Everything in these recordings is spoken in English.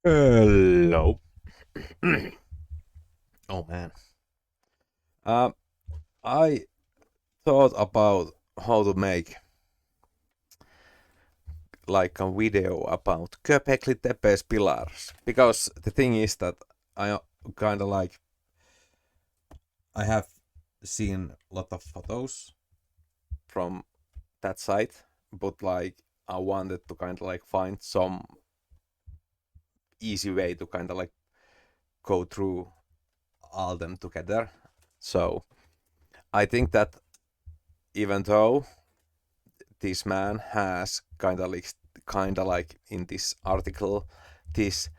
Hello. Oh man. Uh, I thought about how to make like a video about göpekli tepe's pillars because the thing is that I kind of like I have seen a lot of photos from that site, but like I wanted to kind of like find some easy way to kind of like go through all them together. So I think that even though this man has kind of like in this article this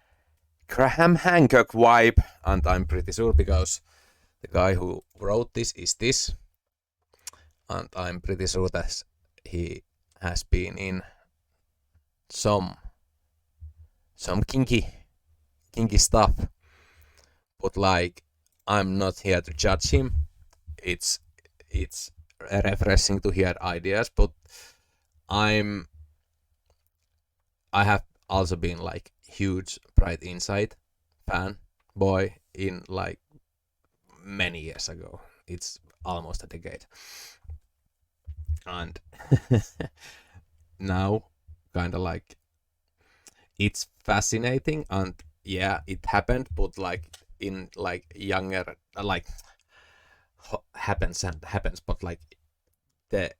Graham Hancock vibe, and I'm pretty sure because the guy who wrote this is this, and I'm pretty sure that he has been in some some kinky stuff, but like I'm not here to judge him. It's it's refreshing to hear ideas, but I'm I have also been like huge Bright Inside fan boy in like many years ago. It's almost a decade. And now kind of like it's fascinating, and yeah, it happened, but like in like younger like happens and happens, but like the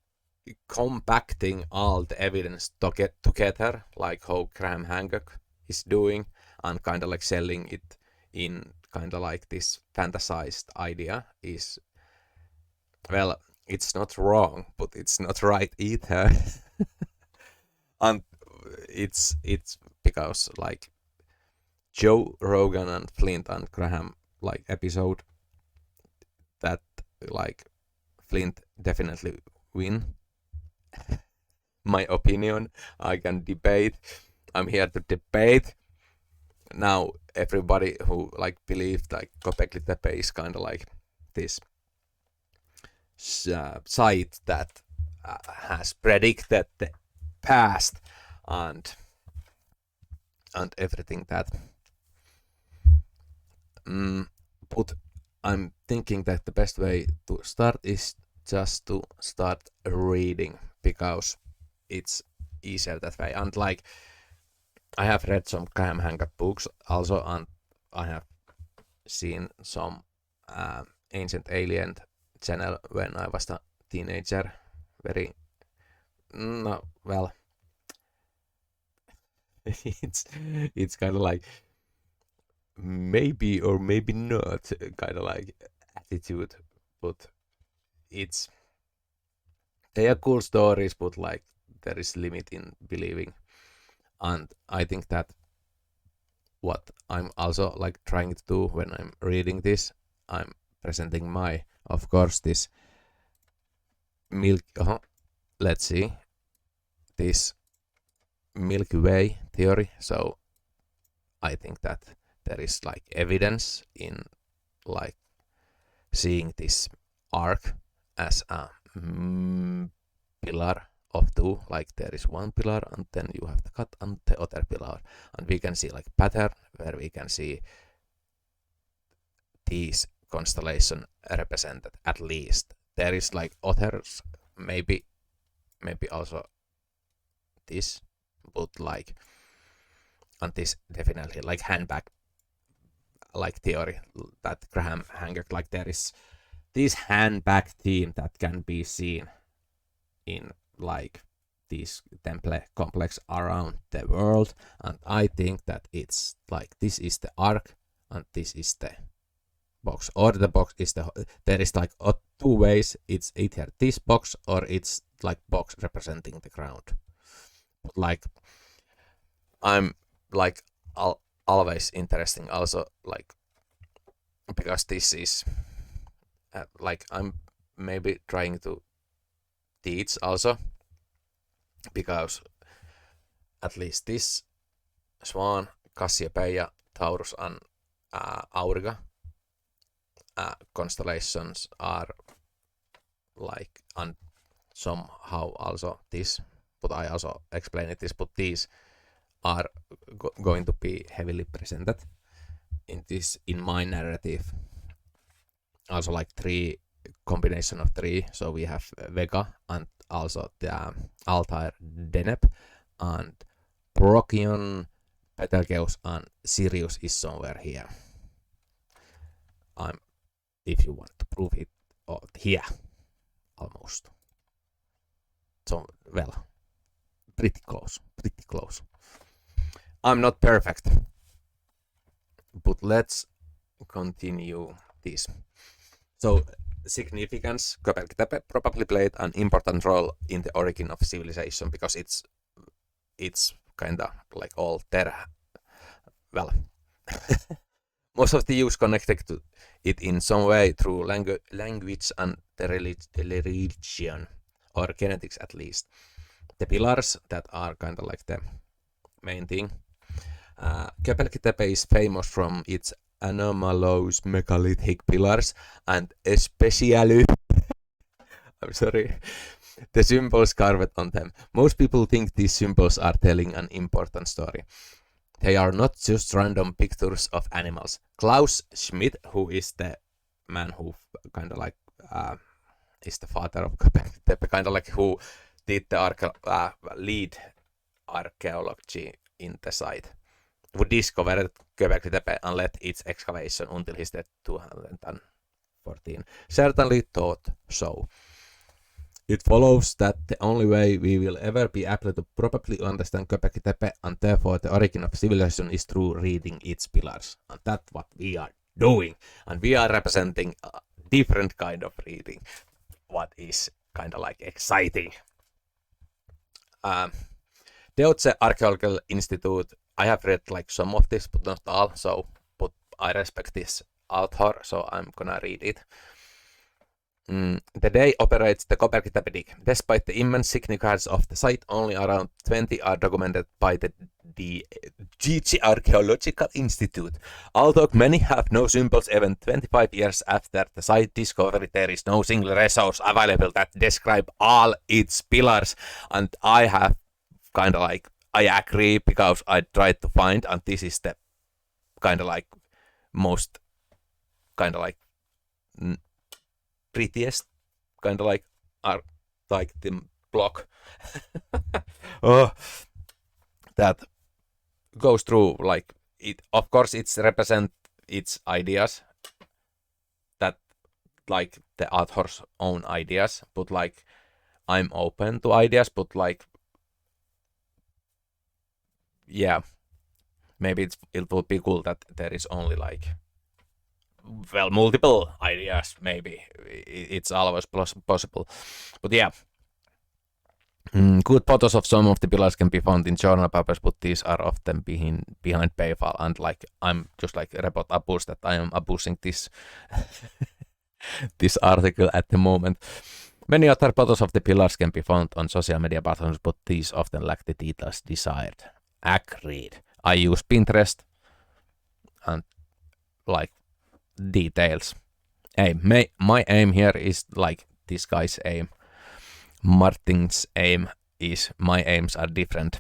compacting all the evidence to get together, like how Graham Hancock is doing, and kind of like selling it in kind of like this fantasized idea is, well, it's not wrong, but it's not right either. And it's because like Joe Rogan and Flint and Graham like episode that like Flint definitely win. My opinion, I can debate. I'm here to debate. Now everybody who like believed like Göbekli Tepe is kind of like this site that has predicted the past, and everything that. But I'm thinking that the best way to start is just to start reading because it's easier that way. And like I have read some Graham Hancock books also, and I have seen some Ancient Alien channel when I was a teenager. Very no, well, it's it's kind of like maybe or maybe not kind of like attitude, but it's they are cool stories, but like there is limit in believing, and I think that what I'm also like trying to do when I'm reading this, I'm presenting my, of course, this milk. Let's see this Milky Way theory. So I think that there is like evidence in like seeing this arc as a pillar of two, like there is one pillar and then you have the cut and the other pillar, and we can see like pattern where we can see these constellation represented. At least there is like others, maybe also this, but like, and this definitely like handbag like theory that Graham Hancock, like there is this handbag theme that can be seen in like this temple complex around the world, and I think that it's like this is the arc and this is the box, or the box is there is like two ways, it's either this box or it's like box representing the ground. But like I'm like always interesting also like because this is like I'm maybe trying to teach also, because at least this Swan, Cassiopeia, Taurus, and Auriga constellations are like, and somehow also this, but I also explained this, but these are going to be heavily presented in my narrative. Also like combination of three. So we have Vega and also the Altair Deneb and Procyon, Betelgeuse and Sirius is somewhere here. If you want to prove it, here almost. So well, pretty close. I'm not perfect, but let's continue this. So significance, Göbekli Tepe probably played an important role in the origin of civilization because it's kinda like all there. Well, most of the use connected to it in some way through language and the religion, or genetics at least. The pillars that are kind of like the main thing. Göbekli Tepe is famous from its anomalous megalithic pillars and especially I'm sorry, the symbols carved on them. Most people think these symbols are telling an important story. They are not just random pictures of animals. Klaus Schmidt, who is the man who kind of like is the father of Göbekli Tepe, kind of like who did the lead archaeology in the site, who discovered Göbekli Tepe and led its excavation until his death 2014, certainly thought so. It follows that the only way we will ever be able to properly understand Göbekli Tepe and therefore the origin of civilization is through reading its pillars. And that's what we are doing. And we are representing a different kind of reading, what is kind of like exciting. Deutsche Archaeological Institute, I have read like some of this, but not all, but I respect this author, so I'm gonna read it. The day operates the Göbekli Tepe dig. Despite the immense significance of the site, only around 20 are documented by the Deutsche Archaeological Institute. Although many have no symbols, even 25 years after the site discovery, there is no single resource available that describe all its pillars. And I have kind of like, I agree because I tried to find, and this is the kind of like most kind of like prettiest kind of like the block that goes through like it. Of course, it's represent its ideas, that like the author's own ideas, but like I'm open to ideas, but like yeah, maybe it would be cool that there is only like multiple ideas. Maybe it's always possible, but yeah. Good photos of some of the pillars can be found in journal papers, but these are often behind paywall, and like I'm just like report abuse that I am abusing this this article at the moment. Many other photos of the pillars can be found on social media platforms, but these often lack the details desired. Agreed. I use Pinterest and like details. Hey, my aim here is like this guy's aim. Martin's aim is my aims are different.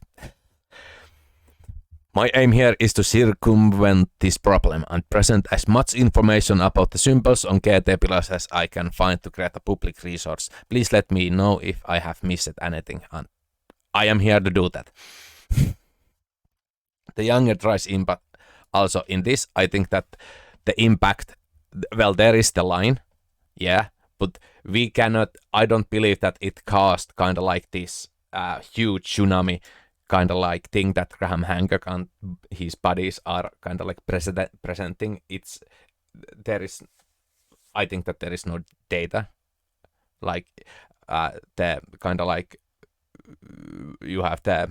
My aim here is to circumvent this problem and present as much information about the symbols on GT pillars as I can find to create a public resource. Please let me know if I have missed anything, and I am here to do that. The younger tries in, but also in this, I think that the impact, well, there is the line, yeah, but we cannot, I don't believe that it caused kind of like this huge tsunami kind of like thing that Graham Hancock and his buddies are kind of like presenting. I think that there is no data, like the kind of like you have the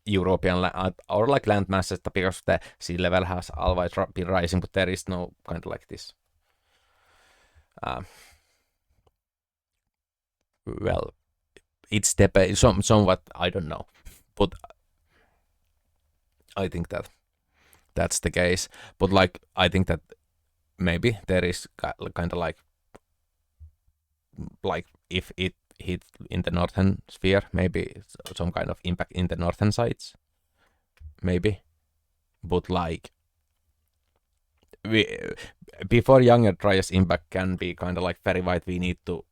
European or like land masses, because the sea level has always been rising, but there is no kind of like this well, it's somewhat, I don't know, but I think that that's the case. But like I think that maybe there is kind of like if it hit in the northern sphere, maybe some kind of impact in the northern sides. maybe, but like before younger dryas impact can be kind of like verified, we need to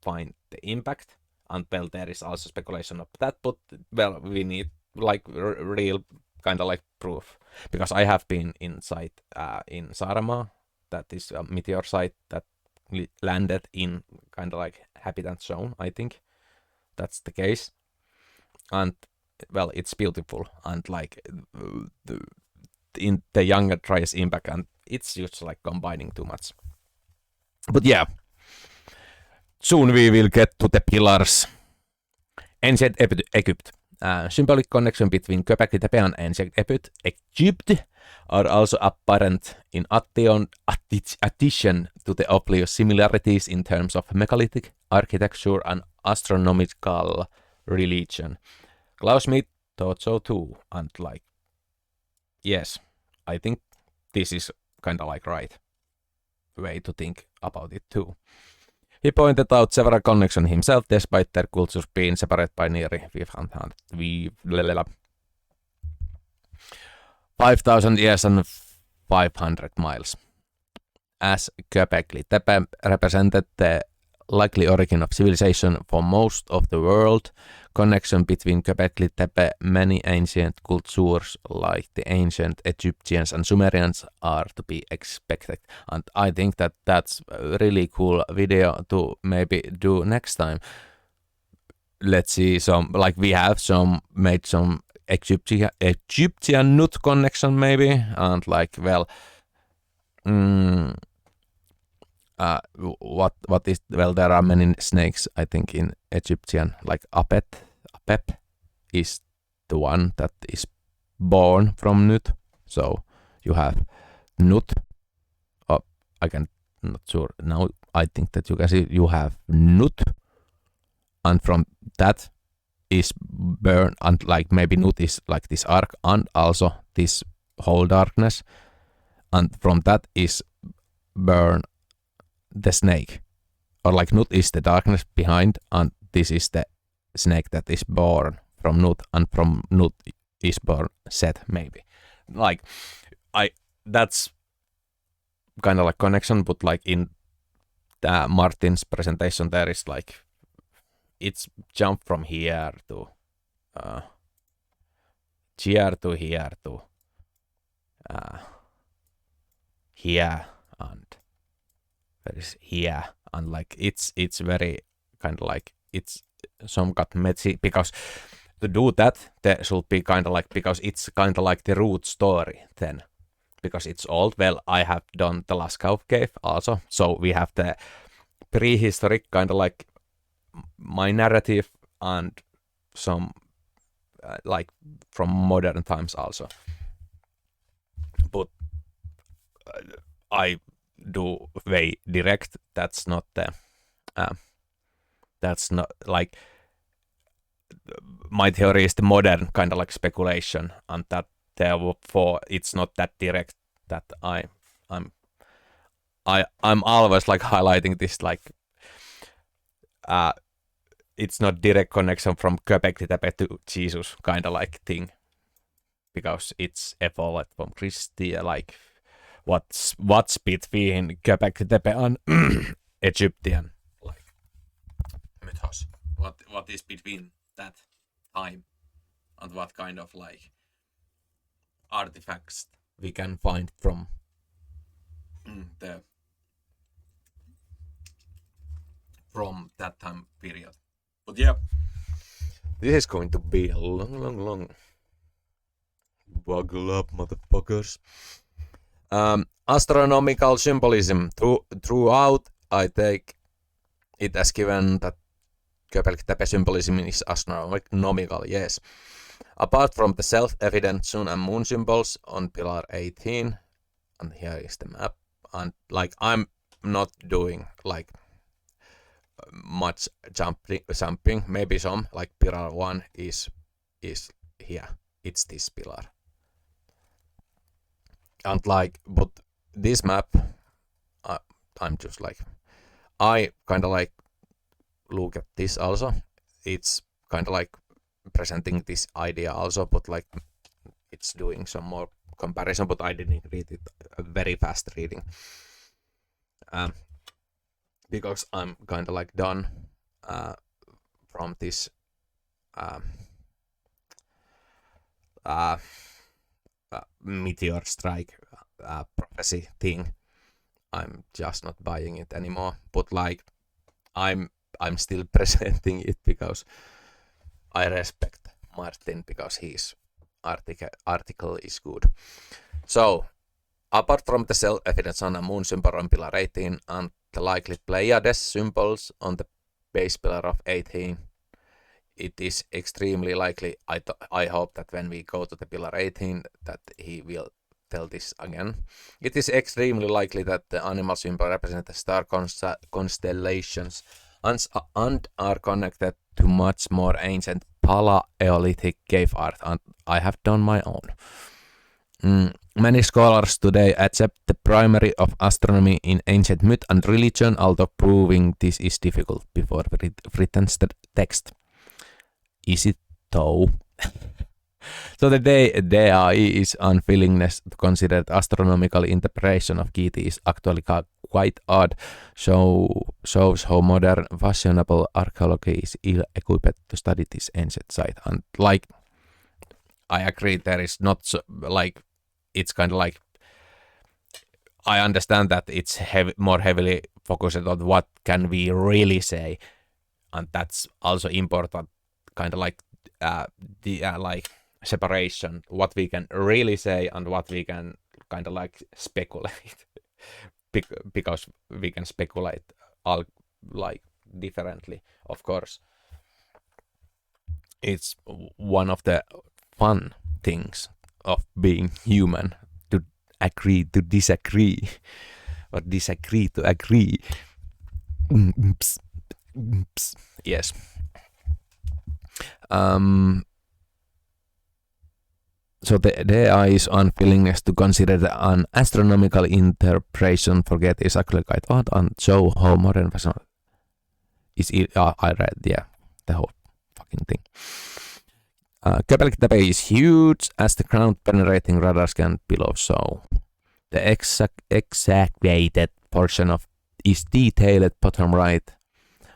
find the impact, and well, there is also speculation of that, but well, we need like real kind of like proof, because I have been inside in Saaremaa, that is a meteor site that landed in kind of like habitat zone. I think that's the case, and well, it's beautiful, and like in the younger dryas impact, and it's just like combining too much. But yeah, soon we will get to the pillars. Ancient Egypt. Symbolic connection between Göbekli Tepe and ancient Egypt are also apparent in addition to the obvious similarities in terms of megalithic architecture and astronomical religion. Klaus Schmidt thought so too, and like, yes, I think this is kind of like right way to think about it too. He pointed out several connections himself, despite their cultures being separate by nearly 5,000 years and 500 miles. As Göbekli Tepe represented the likely origin of civilization for most of the world, connection between Göbekli Tepe, many ancient cultures like the ancient Egyptians and Sumerians are to be expected. And I think that that's a really cool video to maybe do next time. Let's see some, like we have made some Egyptian nut connection maybe, and like, well, what is, well, there are many snakes, I think, in Egyptian, like Apep is the one that is born from nut. So you have nut, I can not sure now, I think that you can see you have nut, and from that is burn, and like maybe nut is like this arc and also this whole darkness, and from that is burn the snake, or like nut is the darkness behind, and this is the snake that is born from nut, and from nut is born Set, maybe. Like, that's kind of like connection, but like in Martin's presentation there is like, it's jump from here to here to here to here, and there is here, and like it's very kind of like, it's somewhat messy, because to do that there should be kind of like, because it's kind of like the root story then, because it's old. Well, I have done the Lascaux cave also, so we have the prehistoric kind of like my narrative, and some like from modern times also, but I do very direct. That's not the that's not like, my theory is the modern kind of like speculation, and that therefore it's not that direct, that I'm always like highlighting this, like it's not direct connection from Göbekli Tepe to Jesus kind of like thing, because it's evolved from Christian, like what's between Göbekli Tepe and Egyptian like mythos, what is between that time, and what kind of like artifacts we can find from that time period. But yeah, this is going to be a long. Buckle up, motherfuckers. Astronomical symbolism. Throughout, I take it as given that Göbekli Tepe symbolism is astronomical, yes. Apart from the self-evident sun and moon symbols on pillar 18, and here is the map, and like I'm not doing like much jumping, maybe some, like pillar 1 is here, it's this pillar, and like, but this map, I'm just like, I kind of like look at this also, it's kind of like presenting this idea also, but like it's doing some more comparison, but I didn't read it very fast reading. Because I'm kind of like done from this meteor strike prophecy thing. I'm just not buying it anymore. But like, I'm still presenting it because I respect Martin, because his article is good. So, apart from the self-evident sun and moon symbol on pillar 18 and the likely Pleiades symbols on the base pillar of 18, it is extremely likely, I hope that when we go to the pillar 18, that he will tell this again. It is extremely likely that the animal symbol represents the star constellations and are connected to much more ancient Paleolithic cave art, and I have done my own. Many scholars today accept the primary of astronomy in ancient myth and religion, although proving this is difficult before written text. Is it though? So the DAI's unwillingness to consider the astronomical interpretation of Keith is actually quite odd, shows how modern, fashionable archaeology is ill-equipped to study this ancient site. And like, I agree, there is not so, like, it's kind of like, I understand that it's more heavily focused on what can we really say, and that's also important, kind of like like separation, what we can really say and what we can kind of like speculate, because we can speculate all like differently. Of course, it's one of the fun things of being human, to agree to disagree, or disagree to agree. Yes. So the DAI's unwillingness to consider an astronomical interpretation for Getty is actually quite odd, and show how modern fashion is. I read, the whole fucking thing. Göpekli tepe is huge, as the ground-penetrating radar scan below show. The excavated portion of is detailed bottom right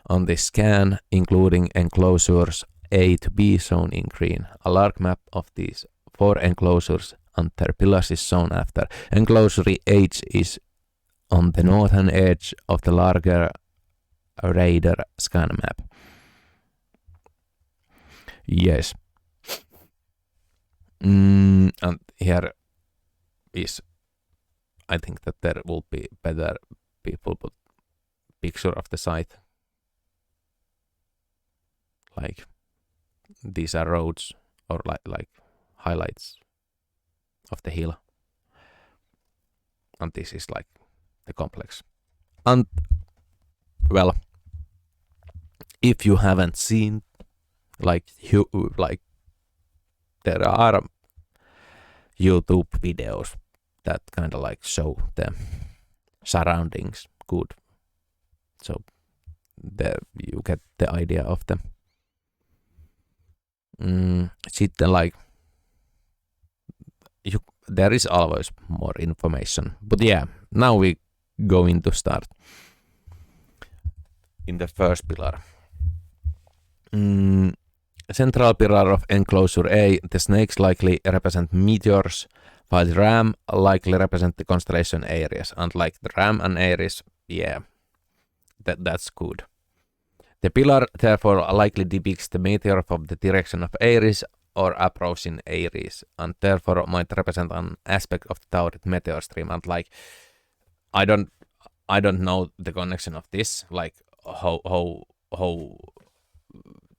on the scan, including enclosures A to B shown in green. A large map of these 4 enclosures and their pillars is shown after. Enclosure H is on the northern edge of the larger radar scan map. Yes. And here is, I think that there will be better people put picture of the site. Like, these are roads, or like highlights of the hill, and this is like the complex. And well, if you haven't seen, like there are YouTube videos that kind of like show the surroundings good, so there you get the idea of them. Sitten like, there is always more information, but yeah, now we going to start in the first pillar. Central pillar of enclosure A, the snakes likely represent meteors, while the ram likely represent the constellation Aries, and like the ram and Aries, yeah, that's good. The pillar therefore likely depicts the meteor from the direction of Aries or approaching Aries, and therefore might represent an aspect of the Taurid meteor stream. And like, I don't know the connection of this, like how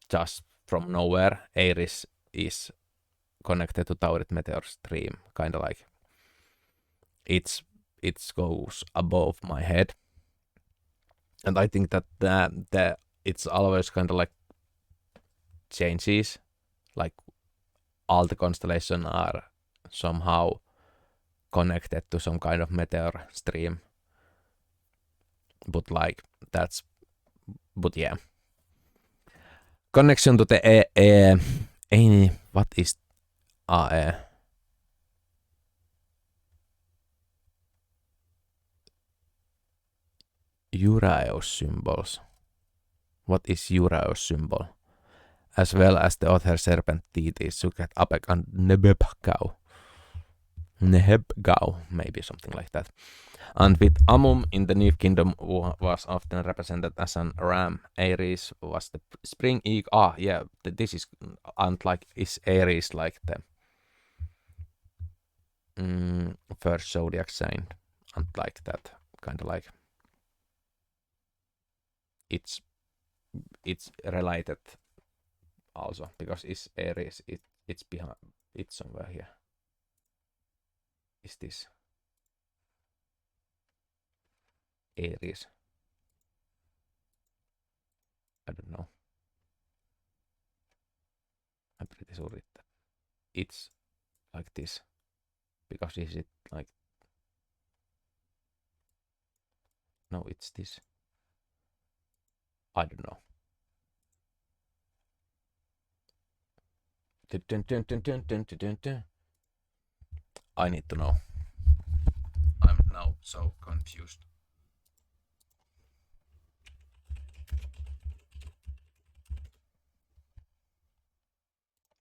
just from nowhere Aries is connected to Taurid meteor stream. Kind of like, it goes above my head, and I think that the it's always kind of like changes, like all the constellations are somehow connected to some kind of meteor stream, but like but yeah, connection to the what is AE? Uraeus symbols. What is Uraeus symbol? As well as the other serpent deities, Suket, Apek, and Nebebgau. Nehebgau, maybe something like that. And with Amum in the New Kingdom was often represented as an ram. Aries was the spring eagle. Ah, yeah, this is, and like, is Aries like the first zodiac sign? And like that, kind of like, it's related also, because it's Aries, it's behind, it's somewhere here. Is this Aries? I don't know. I'm pretty sure it's like this. Because is it like... No, it's this. I don't know. I need to know. I'm now so confused.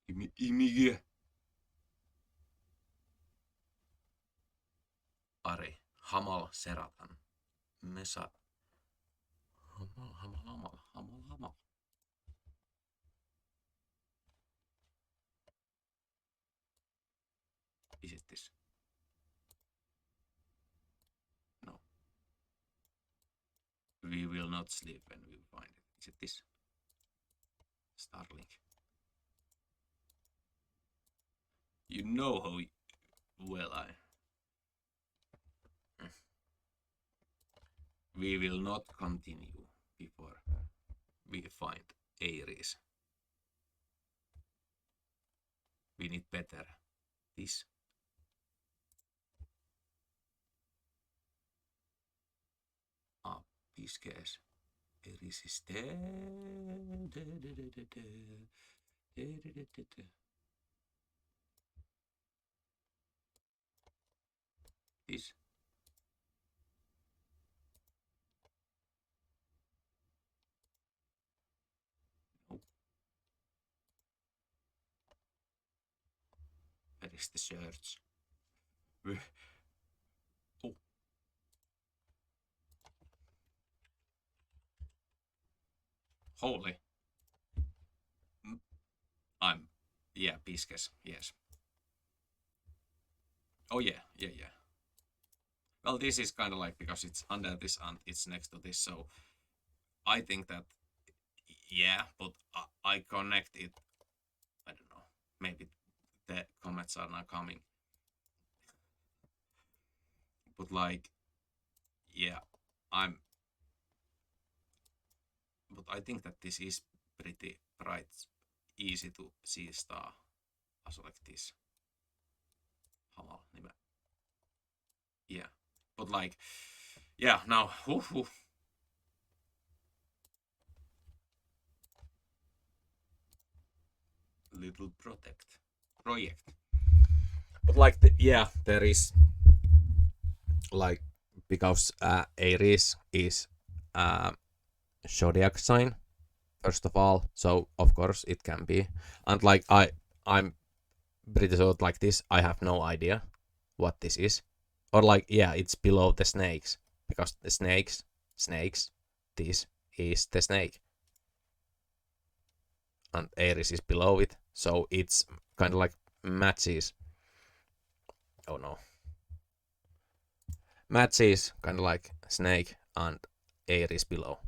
Imige. Ari. Hamal Seratan. Mesa. Hamal. Is it this? No. We will not sleep when we find it. Is it this? Starlink. You know how well I... We will not continue before we find Aries. We need better. This. Ah, this case. Aries is there. This. No. Where is the search? Oh. Holy. Yeah, Pisces, yes. Oh yeah. Well, this is kind of like, because it's under this and it's next to this, so I think that, yeah, but I connect it. I don't know. Maybe the comments are not coming. But like, yeah, but I think that this is pretty bright, easy to see star as like this. Yeah, but like, yeah, now, little project. But like, yeah, there is like, because Aries is zodiac sign first of all, so of course it can be, and like I'm pretty sure like this. I have no idea what this is, or like, yeah, it's below the snakes, because the snakes, this is the snake, and Aries is below it, so it's kind of like matches. Oh no, matches kind of like snake and Aries below.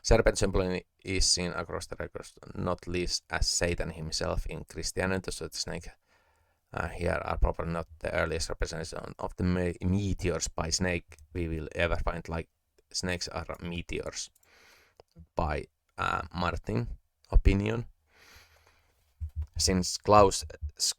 Serpent symbol is seen across the records, not least as Satan himself in Christianity, so the snake here are probably not the earliest representation of the meteors by snake we will ever find. Like, snakes are meteors by Martin opinion. Since Klaus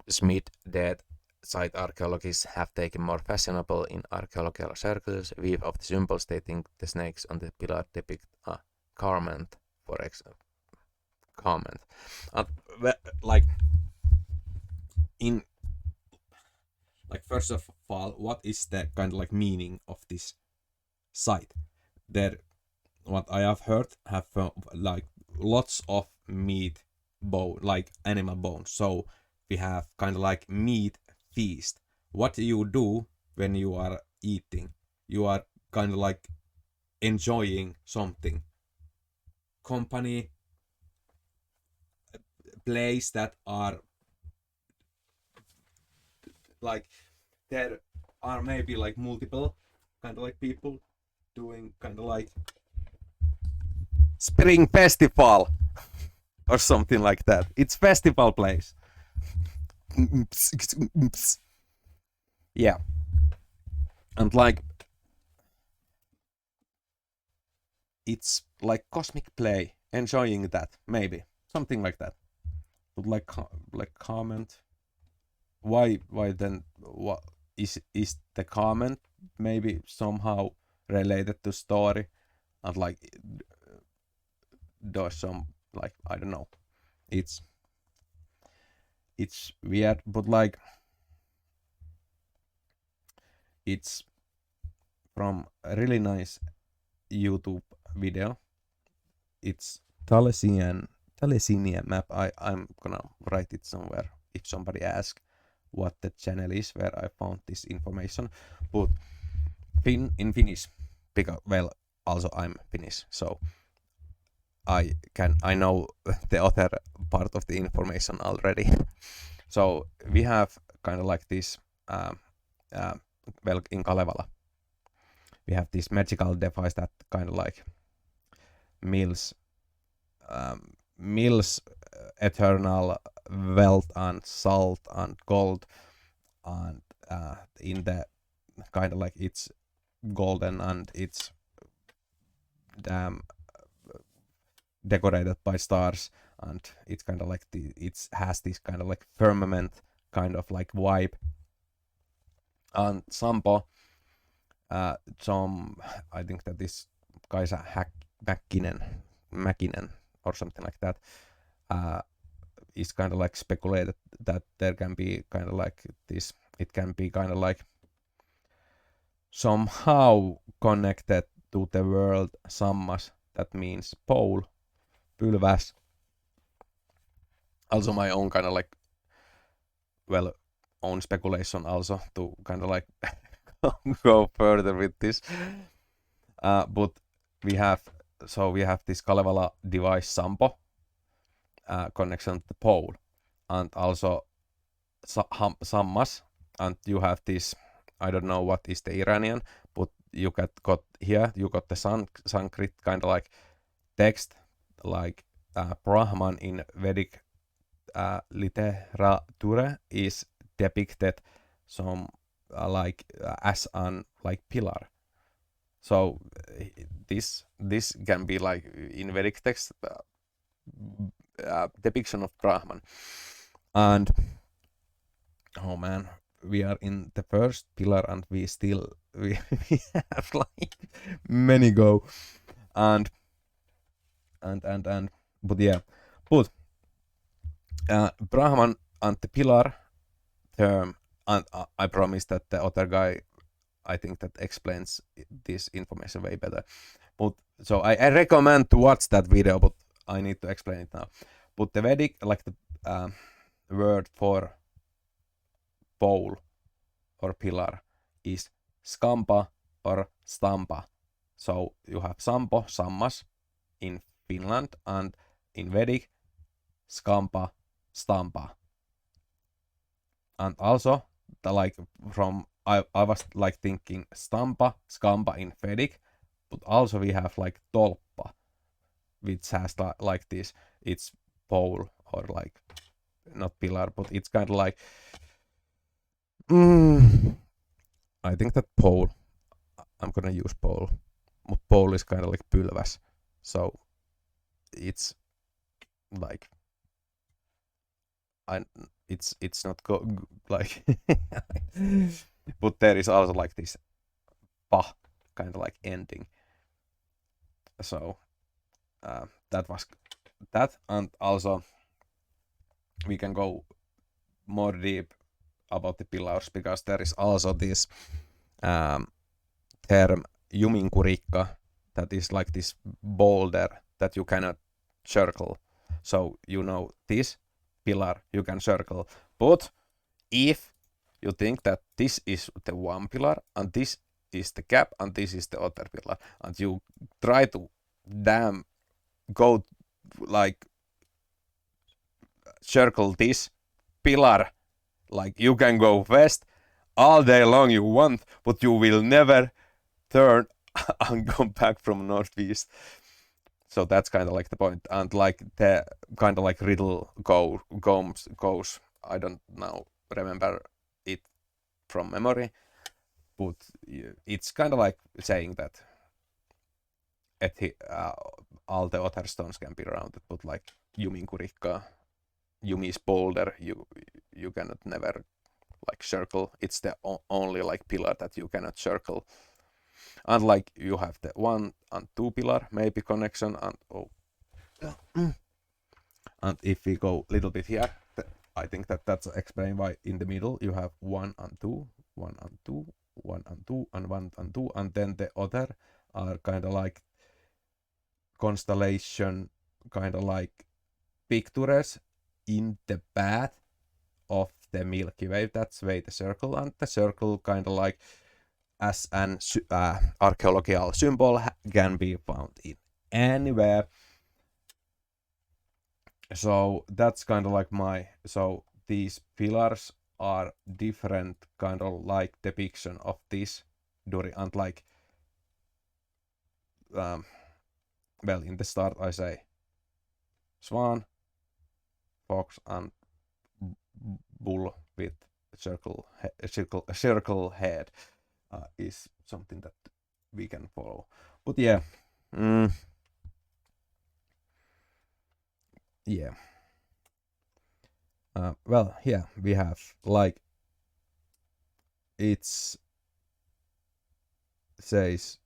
Schmidt dead, site archaeologists have taken more fashionable in archaeological circles weave of the symbol stating the snakes on the pillar depict a garment, for example. Like, in like first of all, what is the kind of like meaning of this site? There, what I have heard, have like lots of meat bone, like animal bones. So we have kind of like meat feast. What you do when you are eating? You are kind of like enjoying something. Company, place that are like, there are maybe like multiple kind of like people doing kind of like spring festival or something like that. It's festival place. Yeah. And like, it's like cosmic play, enjoying that, maybe something like that. But like comment, why then, what is the comment maybe somehow related to story, and like does some, like, I don't know, it's weird, but like it's from a really nice YouTube video. It's Thalessian map. I'm gonna write it somewhere if somebody asks what the channel is where I found this information. But in Finnish, because, well, also I'm Finnish, so I know the other part of the information already. So we have kind of like this, well, in Kalevala, we have this magical device that kind of like mills eternal wealth and salt and gold, and in the kind of like it's golden and it's decorated by stars, and it's kind of like it has this kind of like firmament kind of like vibe. And Sampo, some, I think that this guy's a Mäkinen or something like that, is kind of like speculated that there can be kind of like this, it can be kind of like somehow connected to the world Sammas, that means pole, pylväs. Also my own kind of like, well, own speculation also to kind of like go further with this. But we have this Kalevala device Sampo, connection to the pole, and also Sammas, and you have this, I don't know what is the Iranian, but you got here, you got the Sanskrit kind of like text, like Brahman in Vedic literature is depicted some like as an like pillar. So this can be like in Vedic text, depiction of Brahman. And oh man, we are in the first pillar and we have like many go. And but yeah, but Brahman and the pillar term, and I promise that the other guy, I think, that explains this information way better. But so I recommend to watch that video, but I need to explain it now. But the Vedic, like the word for pole or pillar is skampa or stampa. So you have Sampo, Sammas in Finland, and in Vedic, skampa, stampa. And also, like from I was like thinking stampa, skampa in Vedic, but also we have like tolppa, which has like this, it's pole or like not pillar, but it's kind of like I think that pole, I'm gonna use pole, but pole is kind of like pylväs, so it's like it's not like but there is also like this pa kind of like ending. So that was that, and also we can go more deep about the pillars, because there is also this term juminkurikka, that is like this boulder that you cannot circle. So you know this pillar you can circle, but if you think that this is the one pillar and this is the gap and this is the other pillar, and you try to go like circle this pillar, like you can go west all day long you want, but you will never turn and come back from northeast. So that's kind of like the point, and like the kind of like riddle goes, I don't now remember it from memory, but it's kind of like saying that all the other stones can be rounded, but like juminkurikka, Yumi's boulder, you cannot never like circle. It's the only like pillar that you cannot circle. And like you have the 1 and 2 pillar maybe connection, and and if we go a little bit here, I think that's explained why in the middle you have 1 and 2, 1 and 2, 1 and 2, and 1 and 2, and then the other are kind of like constellation, kind of like pictures in the path of the Milky Way. That's why the circle, and the circle kind of like as an archaeological symbol can be found in anywhere. So that's kind of like so these pillars are different kind of like depiction of this during, and like well, in the start I say swan, fox, and bull with circle head is something that we can follow. But yeah, yeah. Well, yeah, we have like it's says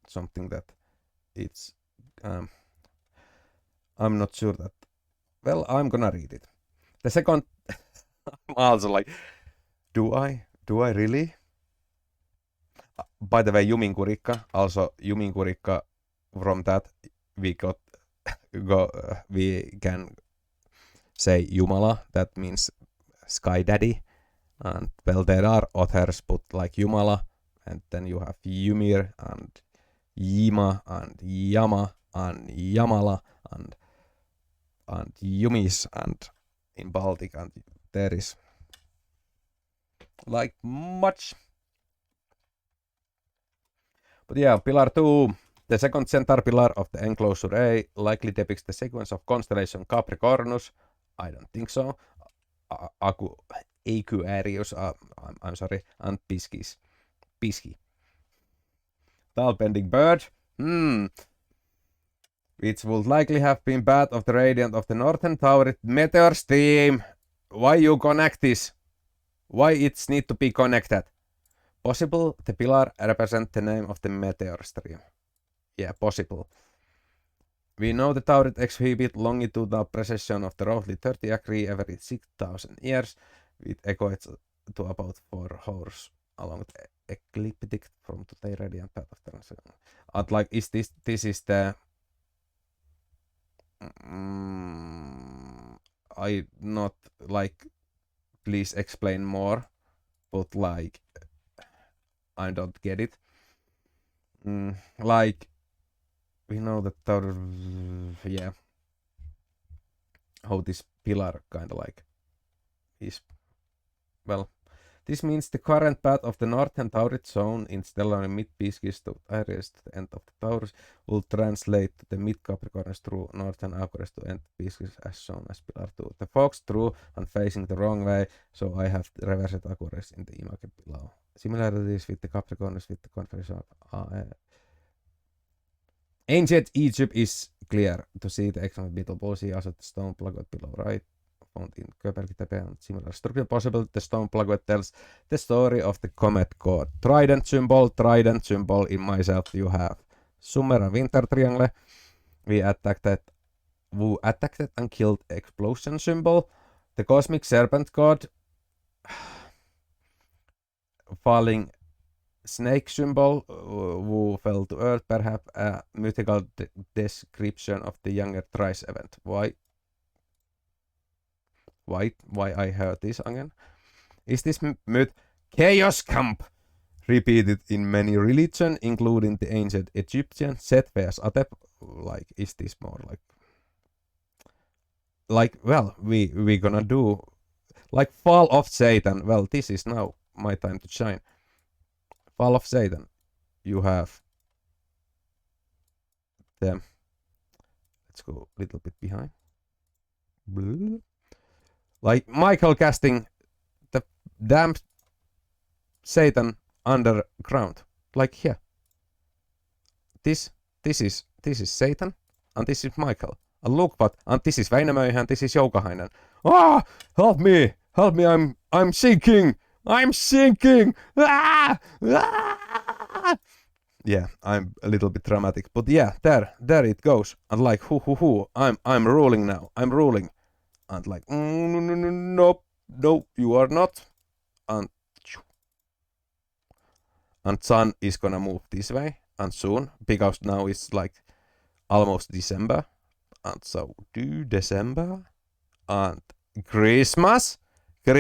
something that it's I'm not sure that. Well, I'm gonna read it. The second, I'm also like, do I really? By the way, juminkurikka, also juminkurikka, from that we we can say Jumala, that means sky daddy, and well, there are others, but like Jumala, and then you have Ymir and Jima and Yama and Jamala and Jumis, and in Baltic, and there is like much. But yeah, pillar 2, the second center pillar of the enclosure A, likely depicts the sequence of constellation Capricornus. I don't think so. Aquarius, I'm sorry, and Pisci. Tall bending bird, which would likely have been part of the radiant of the northern Taurid meteor stream. Why you connect this? Why it's need to be connected? Possible the pillar represent the name of the meteor stream. Yeah, possible. We know the Taurid exhibit longitudinal precession of the roughly 30 degree every 6,000 years, with equates to about 4 hours along the ecliptic from the radiant path of the and like is this is the I not like, please explain more, but like I don't get it. Like we know that yeah, how this pillar kind of like is. Well, this means the current path of the northern Taurid zone in stellar mid-Piscis to Aries to the end of the Taurus will translate to the mid-Capricornus through northern Aquarius to end Piscis as shown as pillar 2. The fox true and facing the wrong way, so I have reversed Aquarius in the image below. Similarities with the Capricornus with the conference of ancient Egypt is clear to see the example beetle policy as the stone plaque below right. Found in göpekli tepe and similar structure possible. The stone plaque tells the story of the comet god. Trident symbol in myself you have. Summer and winter triangle. We attacked and killed explosion symbol. The cosmic serpent god. falling snake symbol who fell to earth, perhaps a mythical description of the younger Thrice event. Why I heard this again? Is this myth chaos camp repeated in many religions, including the ancient Egyptian? Set wears Atep. Like, is this more like well, we gonna do like Fall of Satan. Well, this is now my time to shine. Fall of Satan. You have them. Let's go a little bit behind. Like Michael casting the damn Satan underground. Like here. This is Satan, and this is Michael. And look what, and this is Väinämöinen, this is Joukahainen. Ah, help me, I'm sinking. Ah! Ah! Yeah, I'm a little bit dramatic, but yeah, there it goes. And like, I'm ruling now. I'm ruling. And like, no, you are not. And sun is gonna move this way, and soon, because now it's like almost December, and so do December, and Christmas, and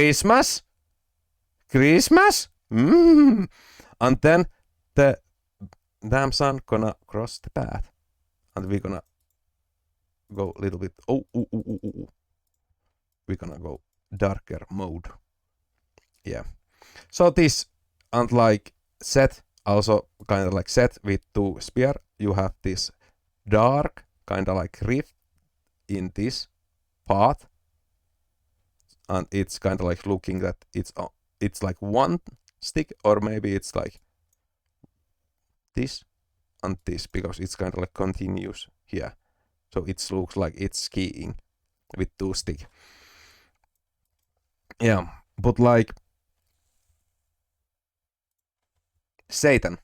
then the damn sun gonna cross the path, and we're gonna go a little bit. We're gonna go darker mode. Yeah. So this, and like set, also kind of like set with two spear. You have this dark kind of like rift in this path, and it's kind of like looking that it's like one stick, or maybe it's like this and this, because it's kind of like continuous here. So it looks like it's skiing with two stick. Yeah, but like Satan.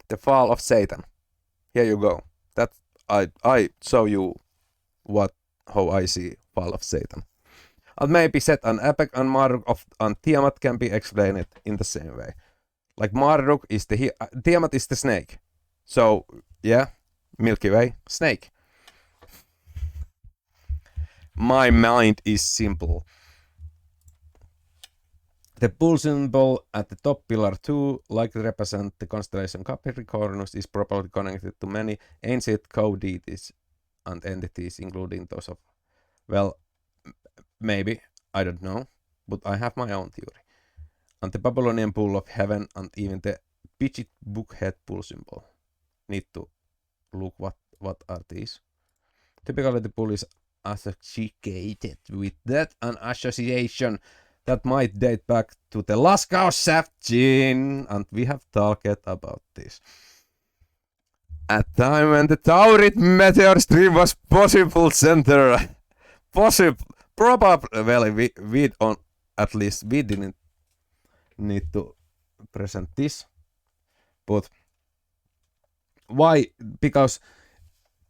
The fall of Satan. Here you go. That I show you how I see fall of Satan. And maybe set an epic and Marduk and Tiamat can be explained in the same way. Like Marduk is the Tiamat is the snake. So yeah, Milky Way, snake. My mind is simple. The bull symbol at the top pillar 2, likely represent the constellation Capricornus, is probably connected to many ancient co-deities and entities, including those of, well, maybe, I don't know, but I have my own theory. And the Babylonian bull of heaven, and even the Pidgit bookhead bull symbol. Need to look what are these. Typically the bull is associated with that, an association that might date back to the Lascaux shaft gene, and we have talked about this. At time when the Taurid meteor stream was possible center, probably, well, we on at least we didn't need to present this, but why? Because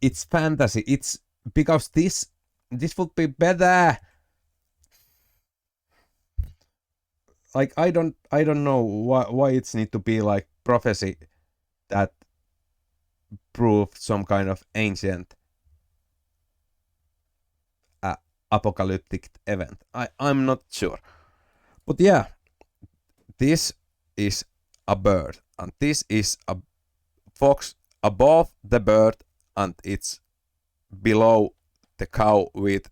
it's fantasy. It's because this would be better. Like I don't know why it's need to be like prophecy that proved some kind of ancient apocalyptic event. I'm not sure, but yeah, this is a bird, and this is a fox above the bird, and it's below the cow with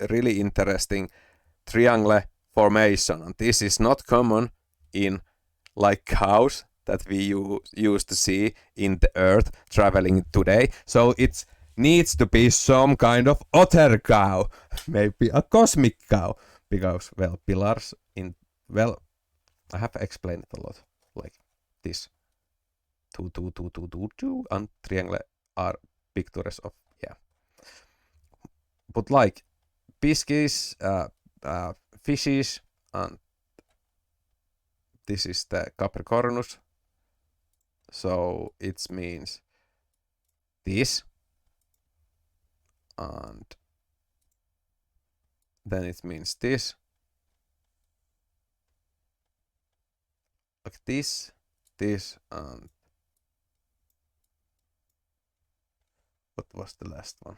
really interesting triangle formation, and this is not common in like cows that we used to see in the earth traveling today. So it needs to be some kind of otter cow, maybe a cosmic cow, because well, pillars in, well, I have explained it a lot, like this 2 2 2 2 2 2 and triangle are pictures of, yeah, but like biscuits, fishes, and this is the Capricornus, so it means this, and then it means this. Like this, and what was the last one?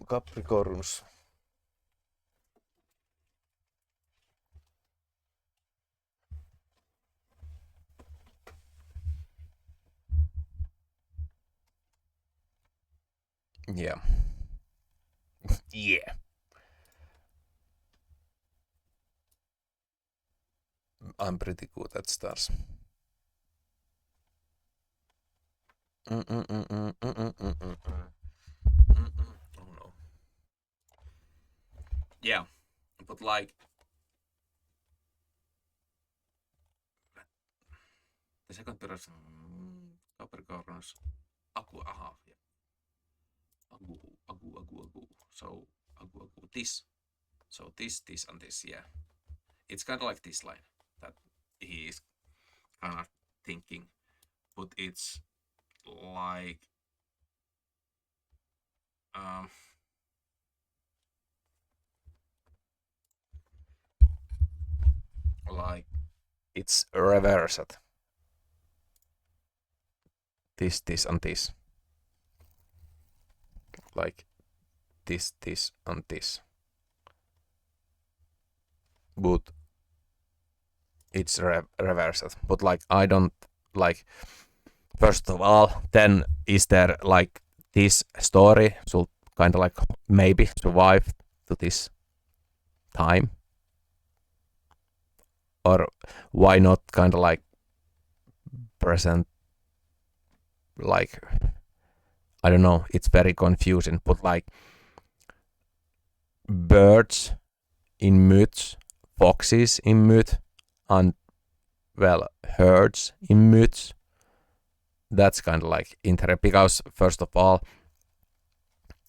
Capricorns. Yeah. Yeah. I'm pretty good at stars. Oh no. Yeah, but like the second person, Capricorns, aha, yeah. Agu. So agu, this. So this, and this, yeah. It's kind of like this line that he is kind of thinking, but it's like like it's reversed. This, and this. Like this, and this. But it's reversed. But like I don't like. First of all, then is there like this story should kind of like maybe survive to this time, or why not kind of like present, like I don't know, it's very confusing, but like birds in myths, foxes in myth, and well, herds in myths, that's kind of like interesting, because first of all,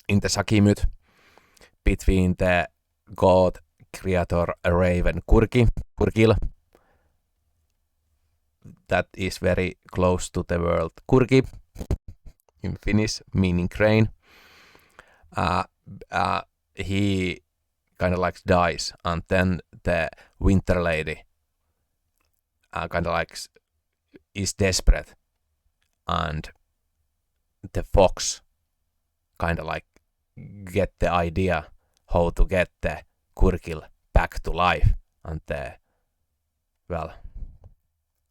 in the Saki myth, between the god creator raven Kurkil, that is very close to the word Kurki in Finnish, meaning crane. He kind of like dies, and then the winter lady kind of like is desperate, and the fox kind of like get the idea how to get the Kurkil back to life, and well,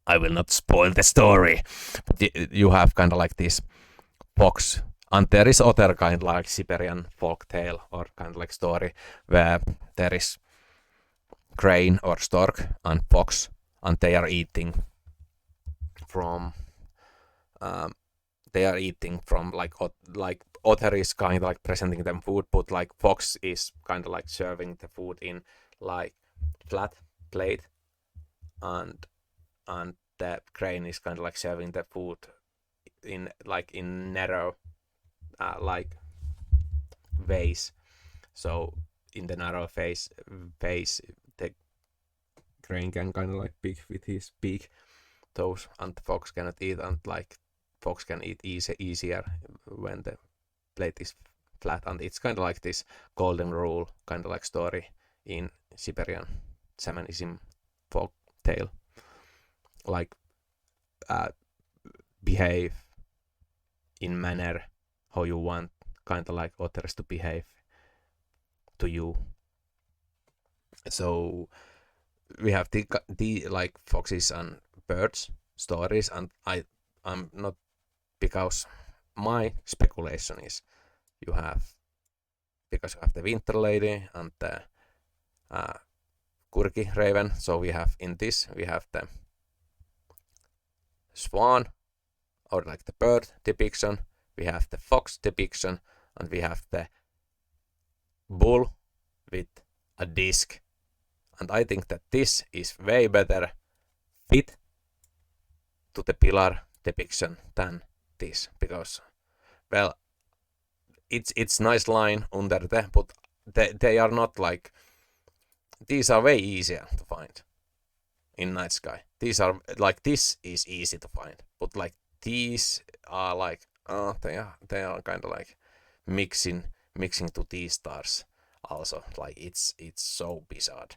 I will not spoil the story, but you have kind of like this fox, and there is other kind of like Siberian folk tale or kind of like story where there is crane or stork and fox, and they are eating from like otter is kind of like presenting them food, but like fox is kind of like serving the food in like flat plate, and the crane is kind of like serving the food in like in narrow like vase. So in the narrow vase, the crane can kind of like pick with his beak those, and the fox cannot eat, and like fox can eat easier when the plate is flat, and it's kind of like this golden rule kind of like story in Siberian shamanism folk tale, like behave in manner how you want kind of like others to behave to you. So we have the like foxes and birds stories, and I'm not, because my speculation is because you have the winter lady and the Kurki raven, so we have the swan or like the bird depiction, we have the fox depiction, and we have the bull with a disc. And I think that this is way better fit to the pillar depiction than this, because well, it's nice line under the, but they are not like, these are way easier to find. in night sky. These are like, this is easy to find, but like these are like they are kind of like mixing to these stars also. Like it's so bizarre.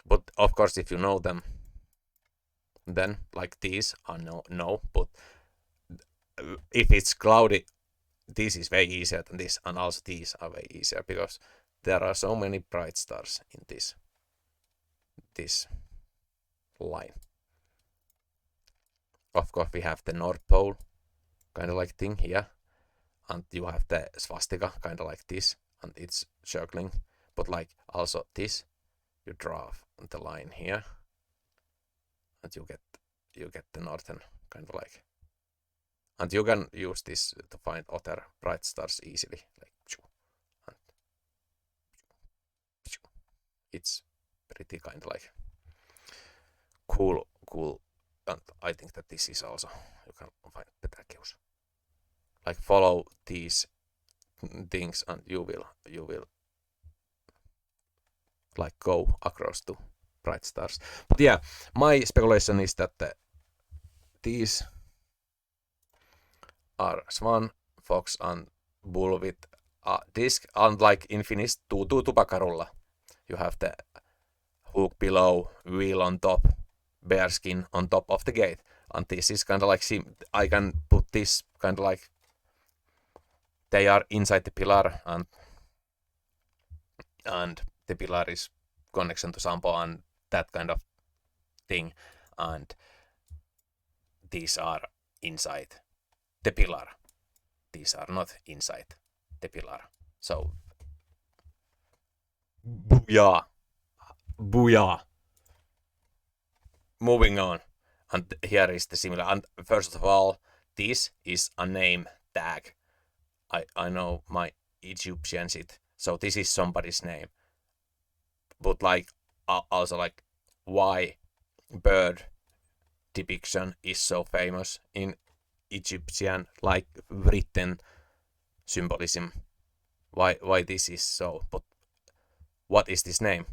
But of course, if you know them, then like these are no. But if it's cloudy, this is way easier than this, and also these are way easier because there are so many bright stars in this line. Of course, we have the North Pole kind of like thing here, and you have the swastika kind of like this, and it's circling. But like also this, you draw the line here, and you get the northern kind of like. And you can use this to find other bright stars easily. Like, and it's pretty kind of like cool. And I think that this is also, you can find better cues. Like follow these things, and you will like go across to bright stars. But yeah, my speculation is that these are swan, fox, and bull with a disc, and like in Finnish, tupakarulla. You have the hook below, wheel on top, bear skin on top of the gate, and this is kind of like, I can put this kind of like, they are inside the pillar, and the pillar is connection to Sampo and that kind of thing, and these are inside the pillar. These are not inside the pillar. So, booyah. Moving on, and here is the similar. And first of all, this is a name tag. I know my Egyptian shit, so this is somebody's name. But like also like why bird depiction is so famous in Egyptian like written symbolism. Why this is so? But what is this name?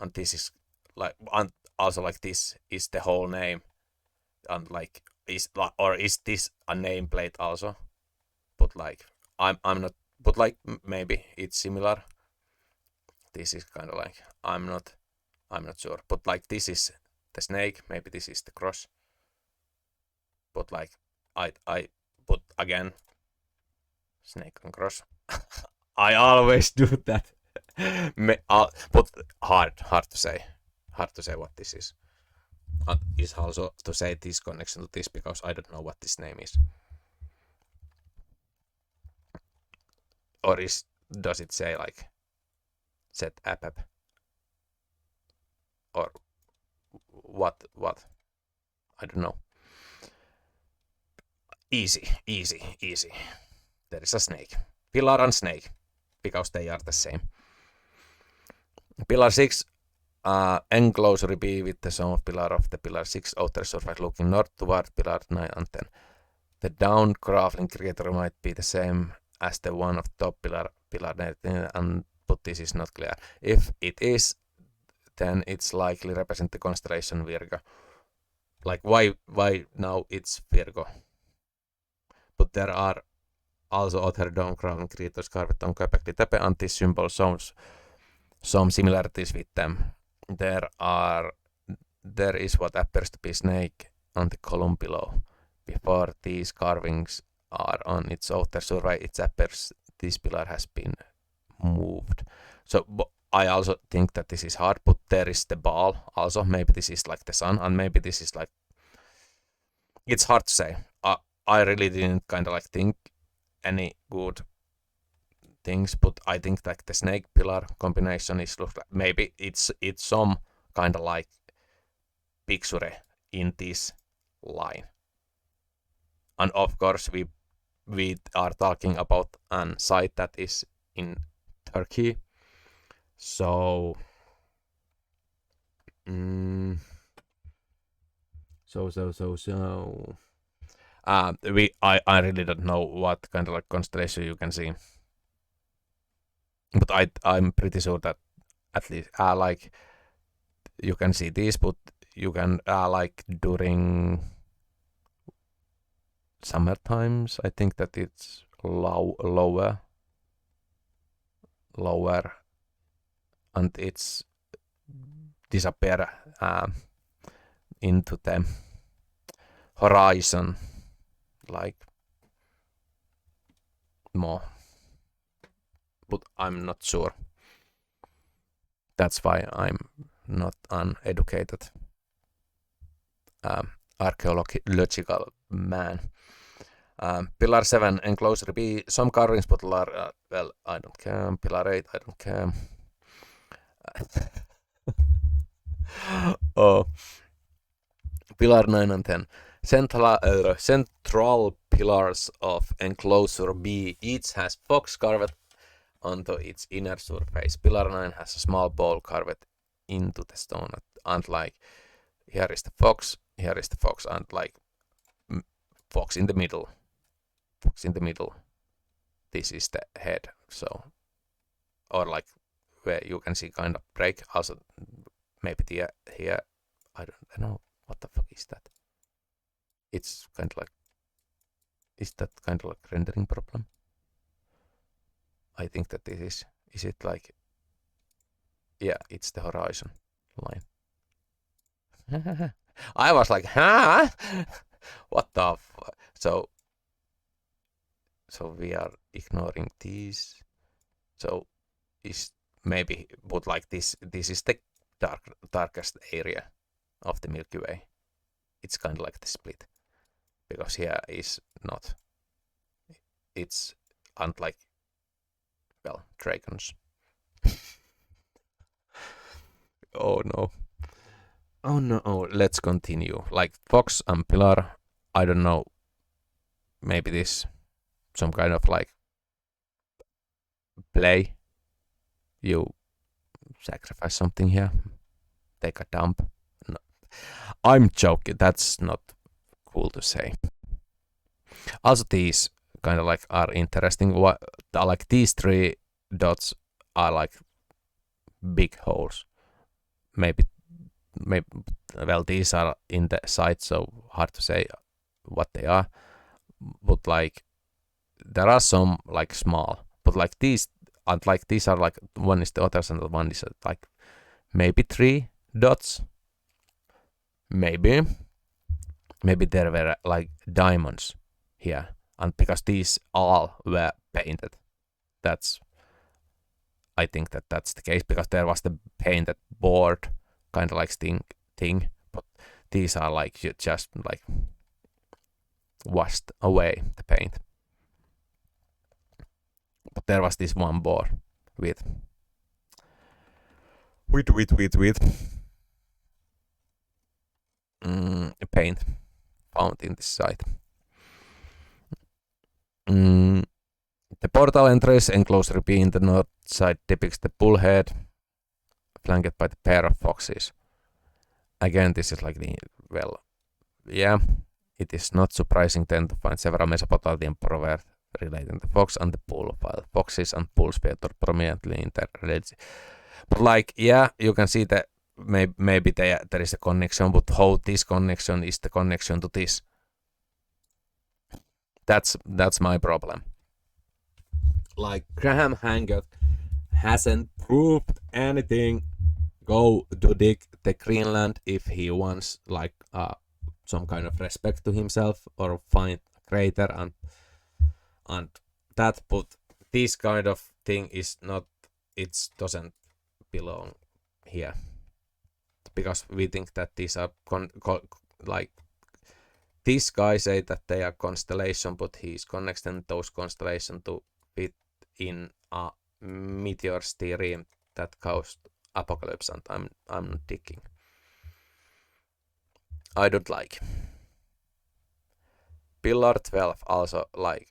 And this is like, and also like this is the whole name, and like is this a nameplate also? But like I'm not. But like maybe it's similar. This is kind of like I'm not sure. But like this is the snake. Maybe this is the cross. But like I but again, snake and cross. I always do that. But hard to say. Hard to say what this is. Is also to say this connection to this because I don't know what this name is. Or does it say like set app? Or what? I don't know. Easy. There is a snake. Pillar and snake. Because they are the same. Pillar 6 enclosure B with the sum of pillar of the pillar 6 outer surface looking north toward pillar 9 and 10. The down graphing creator might be the same as the one of top pillar 9, but this is not clear. If it is, then it's likely represent the constellation Virgo. Like why now it's Virgo? But there are also other down graphing creators carved on göpekli tepe, and this symbol shows some similarities with them. There is what appears to be snake on the column below. Before these carvings are on its outer survey, it appears this pillar has been moved. So I also think that this is hard, but there is the ball also. Maybe this is like the sun, and maybe this is like, it's hard to say. I really didn't kind of like think any good things, but I think that the snake pillar combination is looks like maybe it's some kind of like picture in this line. And of course we are talking about an site that is in Turkey. So I really don't know what kind of like constellation you can see. But I'm pretty sure that at least like you can see these, but you can like during summer times, I think that it's lower, and it's disappear into the horizon, like more, but I'm not sure. That's why I'm not uneducated archaeological man. Pillar 7 enclosure B, some carvings, but well, I don't care. Pillar 8, I don't care. Oh, pillar 9 and 10. Central pillars of enclosure B each has fox carved onto its inner surface. Pillar 9 has a small bowl carved into the stone, and like here is the fox, and like fox in the middle. This is the head, so, or like where you can see kind of break. Also, maybe here, I don't know what the fuck is that. It's kind of like, is that kind of like rendering problem? I think that this is it like, yeah, it's the horizon line. I was like, huh? What the fuck? So we are ignoring these. So is maybe, but like this is the darkest area of the Milky Way. It's kind of like the split, because here is not. It's unlike, well, dragons. Oh no. Oh no. Let's continue. Like fox and pillar. I don't know. Maybe this some kind of like play. You sacrifice something here. Take a dump. No. I'm joking. That's not cool to say. Also, these kind of like are interesting. What like these 3 dots are like big holes. Maybe. Well, these are in the site, so hard to say what they are. But like there are some like small, but like these, and like these are like one is the others and one is like maybe 3 dots. Maybe there were like diamonds here, and because these all were painted, that's, I think that that's the case, because there was the painted board kind of like thing, but these are like just like washed away the paint. But there was this one board with paint found in this site. The portal entrance enclosure B in the north side depicts the bullhead, flanked by the pair of foxes. Again, this is like the, well, yeah, it is not surprising then to find several Mesopotamian proverbs relating the fox and the bull, while foxes and bulls feature prominently in their religion. But like, yeah, you can see that maybe there is a connection, but how this connection is the connection to this? That's my problem. Like Graham Hancock hasn't proved anything. Go to dig the Greenland if he wants like some kind of respect to himself, or find a crater and that, but this kind of thing is not, it doesn't belong here, because we think that these are like this guy say that they are constellation, but he's connecting those constellations to fit in a meteors theory that caused apocalypse, and I'm not digging. I don't like. Pillar 12 also like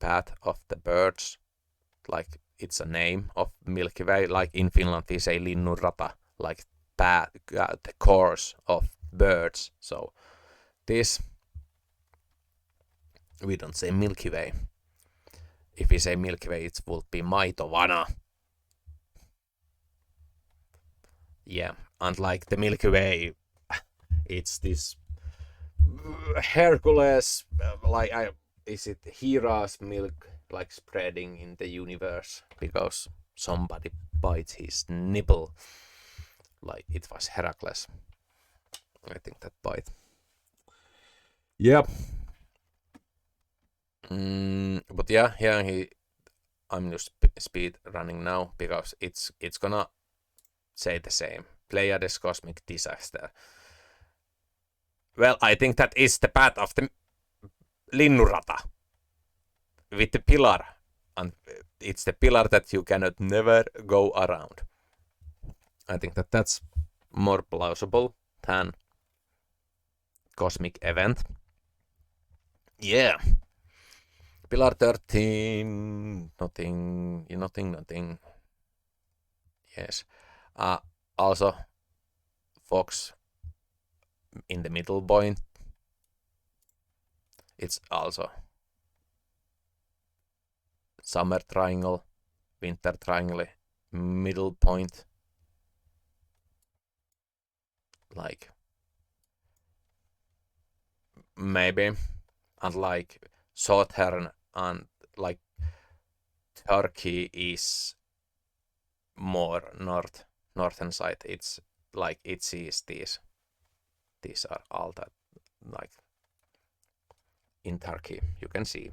path of the birds, like it's a name of Milky Way, like in Finland we say linnunrata, like path, the course of birds. So this, we don't say Milky Way. If we say Milky Way, it would be Maitovana. yeah, and like the Milky Way, it's this Hercules, like is it Hera's milk like spreading in the universe because somebody bites his nipple, like it was Heracles. I think that bite. Yep. But yeah, I'm just speed running now because it's gonna say the same. Pleiades cosmic disaster. Well, I think that is the path of the Linnurata with the pillar, and it's the pillar that you cannot never go around. I think that that's more plausible than cosmic event. Yeah. Pillar 13, nothing. Yes. Also, Fox in the middle point. It's also summer triangle, winter triangle, middle point. Like, maybe. And like, southern and like, Turkey is more northern side. It's like it sees these are all that like in Turkey you can see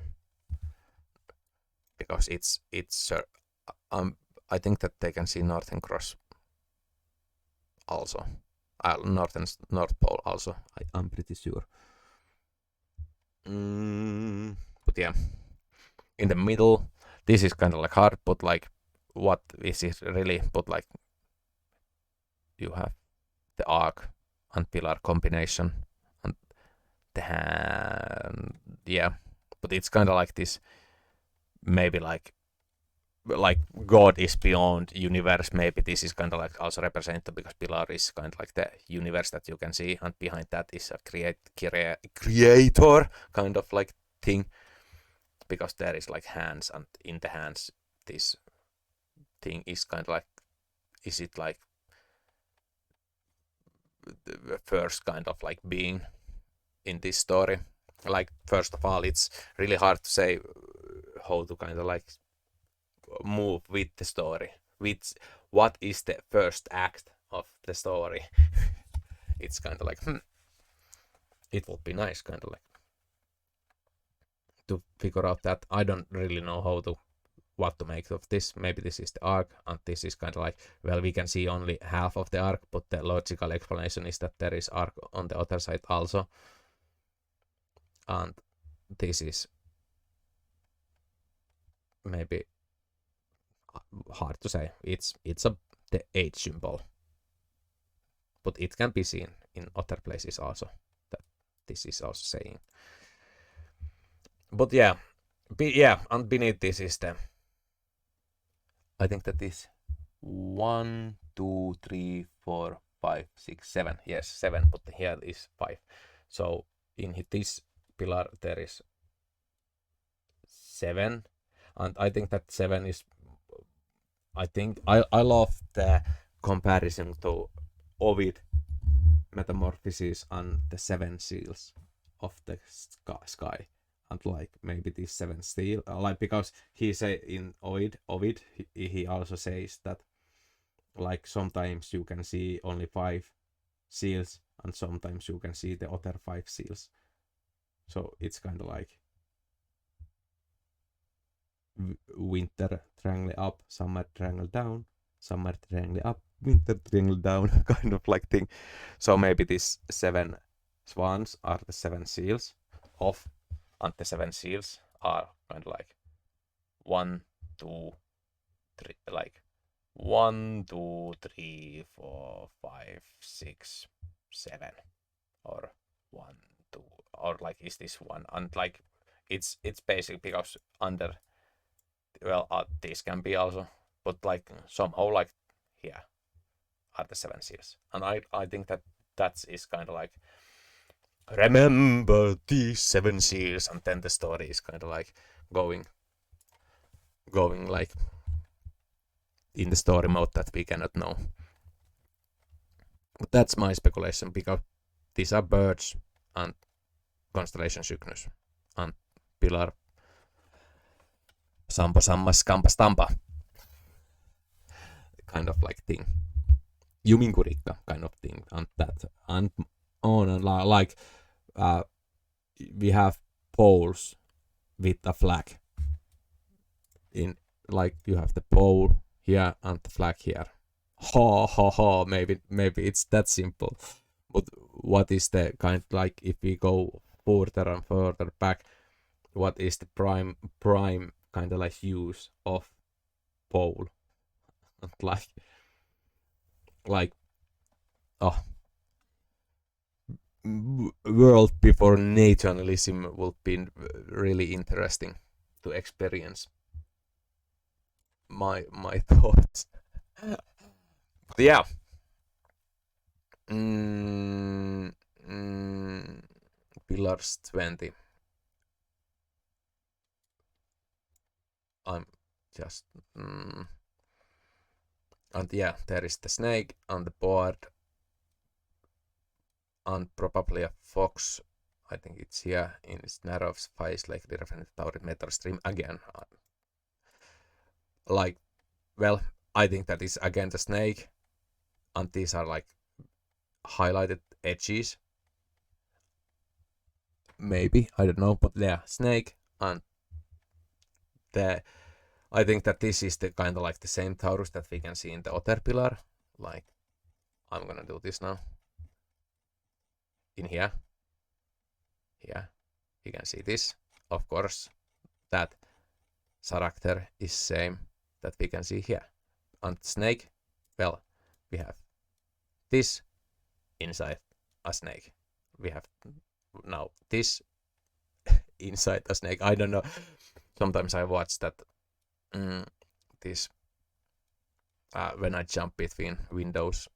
because it's I think that they can see Northern Cross also, North Pole also. I'm pretty sure. But yeah, in the middle, this is kind of like hard, but like what is it really? But like you have the arc and pillar combination, and the hand, yeah. But it's kind of like this, maybe like God is beyond universe. Maybe this is kind of like also represented because pillar is kind of like the universe that you can see, and behind that is a creator kind of like thing, because there is like hands, and in the hands this thing is kind of like, is it like the first kind of like being in this story? Like, first of all, it's really hard to say how to kind of like move with the story, with what is the first act of the story. It's kind of like it would be nice kind of like to figure out that. I don't really know what to make of this. Maybe this is the arc, and this is kind of like, well, we can see only half of the arc, but the logical explanation is that there is arc on the other side also, and this is maybe hard to say. It's the age symbol, but it can be seen in other places also, that this is also saying. But yeah, and beneath this is the, I think that is 1, 2, 3, 4, 5, 6, 7. Yes, 7, but here is 5. So in this pillar there is 7, and I think that 7 is, I think I love the comparison to Ovid metamorphosis and the 7 seals of the sky. And like maybe this 7 seal, like, because he say in Ovid he also says that like sometimes you can see only 5 seals, and sometimes you can see the other 5 seals. So it's kind of like winter triangle up, summer triangle down, summer triangle up, winter triangle down, kind of like thing. So maybe these 7 swans are the 7 seals of, and the 7 seals are kind of like 1, 2, 3, like 1, 2, 3, 4, 5, 6, 7, or 1, 2, or like is this one, and like it's basic because under, well, this can be also, but like somehow like here are the 7 seals, and I think that is kind of like, remember these 7 seals, and then the story is kind of like going like in the story mode that we cannot know. But that's my speculation because these are birds and constellation Cygnus and Pilar Sampa Samma Skampa Stampa kind of like thing. Juminkurikka kind of thing and that and on and like we have poles with a flag in like you have the pole here and the flag here. Maybe it's that simple. But what is the kind like if we go further and further back, what is the prime kind of like use of pole? like world before nationalism would be really interesting to experience. My thoughts. But yeah. Pillars 20. I'm just and yeah, there is the snake on the board and probably a fox. I think it's here in its narrow face, like the reference Taurid meteor stream again. Like, well, I think that is again the snake, and these are like highlighted edges. Maybe, I don't know, but yeah, snake and I think that this is the kind of like the same Taurus that we can see in the other pillar. Like, I'm gonna do this now. In here, you can see this. Of course, that character is same that we can see here. And snake, well, we have this inside a snake. We have now this inside a snake. I don't know. Sometimes I watch that this when I jump between windows,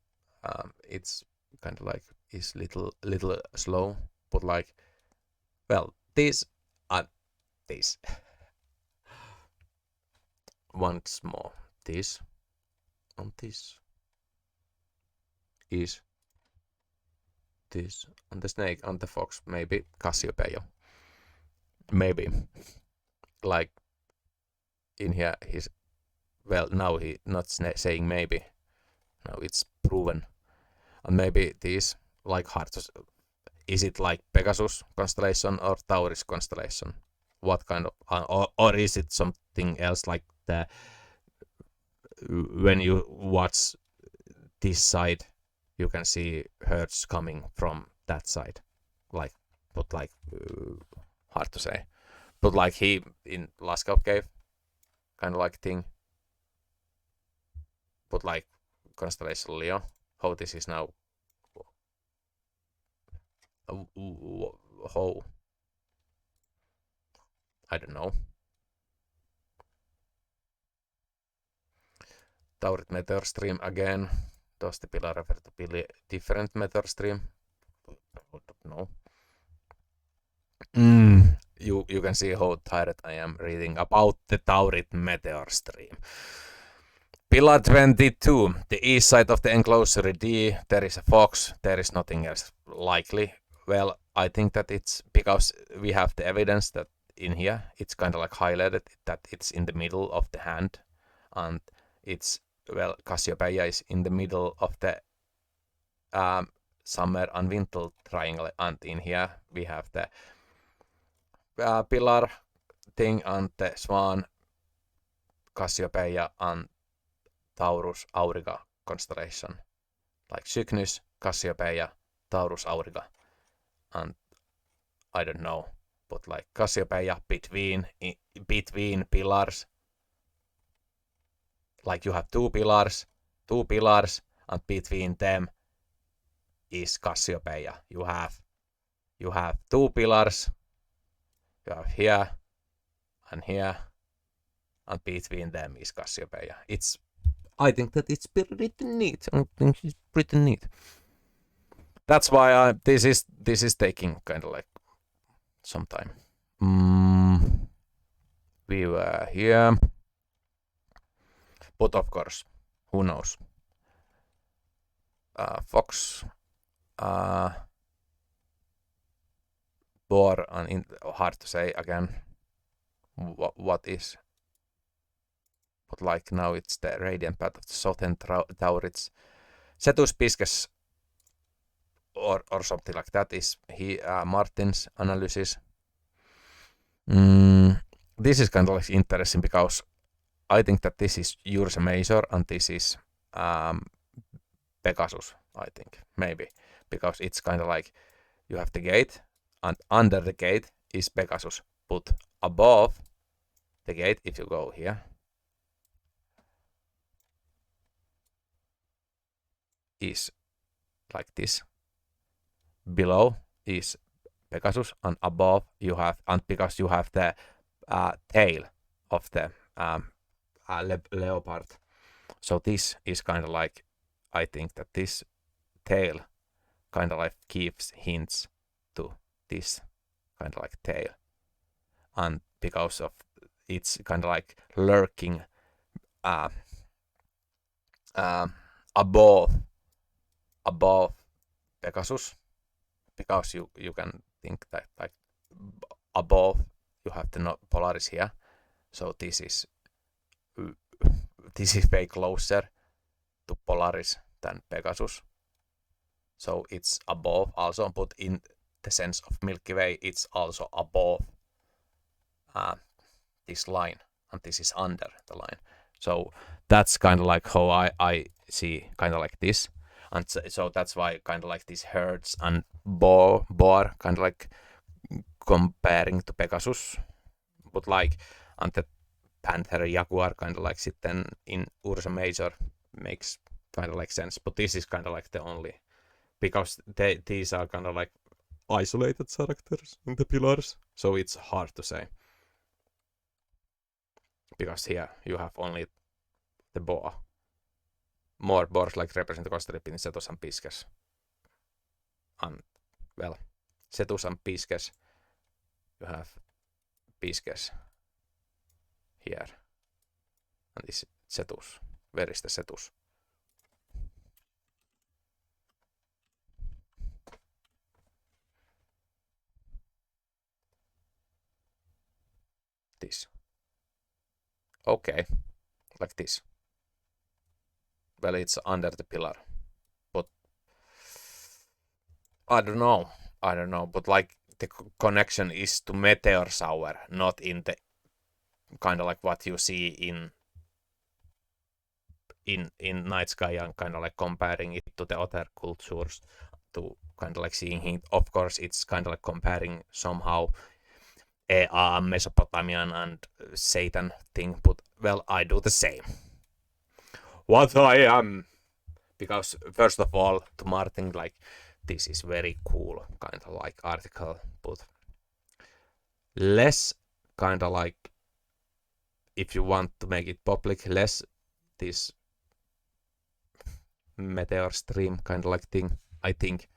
it's kind of like is little slow, but like, well, this and this. Once more, this and this is this and the snake and the fox, maybe Cassiopeia. Maybe like in here he's well now he not saying maybe, now it's proven. And maybe these like hard to, is it like Pegasus constellation or Taurus constellation? What kind of or is it something else like the when you watch this side you can see herds coming from that side, like but like hard to say, but like he in Lascaux cave kind of like thing, but like constellation Leo, how this is now, how I don't know. Taurid meteor stream again. Does the pillar refer to different meteor stream? I don't know. You can see how tired I am reading about the Taurid meteor stream. Pillar 22, the east side of the enclosure D, there is a fox, there is nothing else likely. Well, I think that it's because we have the evidence that in here it's kind of like highlighted that it's in the middle of the hand, and it's, well, Cassiopeia is in the middle of the summer and winter triangle, and in here we have the pillar thing and the swan, Cassiopeia and Taurus Auriga constellation, like Cygnus, Cassiopeia, Taurus Auriga, and I don't know, but like Cassiopeia between pillars, like you have two pillars, and between them is Cassiopeia. You have two pillars, you have here, and between them is Cassiopeia. I think that it's pretty neat. I think it's pretty neat. That's why this is taking kind of like some time. We were here, but of course, who knows? fox, boar, and hard to say again what is, but like now it's the radiant path of the southern Taurits. Cetus Pisces or something like that is Martin's analysis. This is kind of like interesting because I think that this is Ursa Major and this is Pegasus, I think, maybe, because it's kind of like you have the gate and under the gate is Pegasus, but above the gate, if you go here, is like this. Below is Pegasus and above you have, and because you have the tail of the leopard, so this is kind of like, I think that this tail kind of like gives hints to this kind of like tail, and because of it's kind of like lurking above Pegasus, because you can think that like above you have the Polaris here, so this is way closer to Polaris than Pegasus, so it's above also, but in the sense of Milky Way it's also above this line, and this is under the line, so that's kind of like how I see kind of like this, and so that's why kind of like these herds and boar kind of like comparing to Pegasus, but like, and the panther jaguar kind of like sitten in Ursa Major makes kind of like sense, but this is kind of like the only, because these are kind of like isolated characters in the pillars, so it's hard to say, because here you have only the boar. More boars like represent the constellation Cetus and Pisces, and well, Cetus and Pisces, you have Pisces here, and this Cetus. Where is the Cetus? This. Okay, like this. Well, it's under the pillar, but I don't know, but like the connection is to meteor shower, not in the kind of like what you see in night sky, and kind of like comparing it to the other cultures, to kind of like seeing it. Of course, it's kind of like comparing somehow a Mesopotamian and Satan thing, but well, I do the same. What I am, because first of all, to Martin, like this is very cool kind of like article, but less kind of like, if you want to make it public, less this meteor stream kind of like thing. I think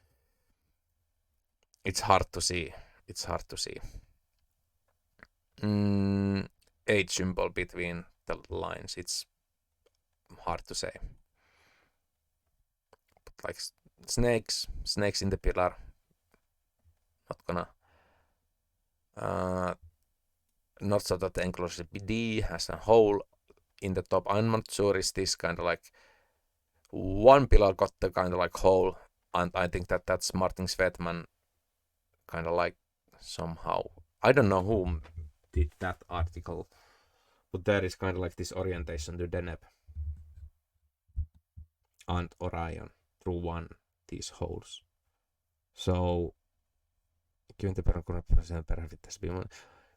it's hard to see. Age symbol between the lines, it's hard to say. But like snakes in the pillar, not gonna not so that the enclosure D has a hole in the top. I'm not sure is this kind of like one pillar got the kind of like hole, and I think that that's Martin Svetman kind of like somehow, I don't know who did that article, but there is kind of like this orientation to Deneb and Orion through one these holes. So given the percent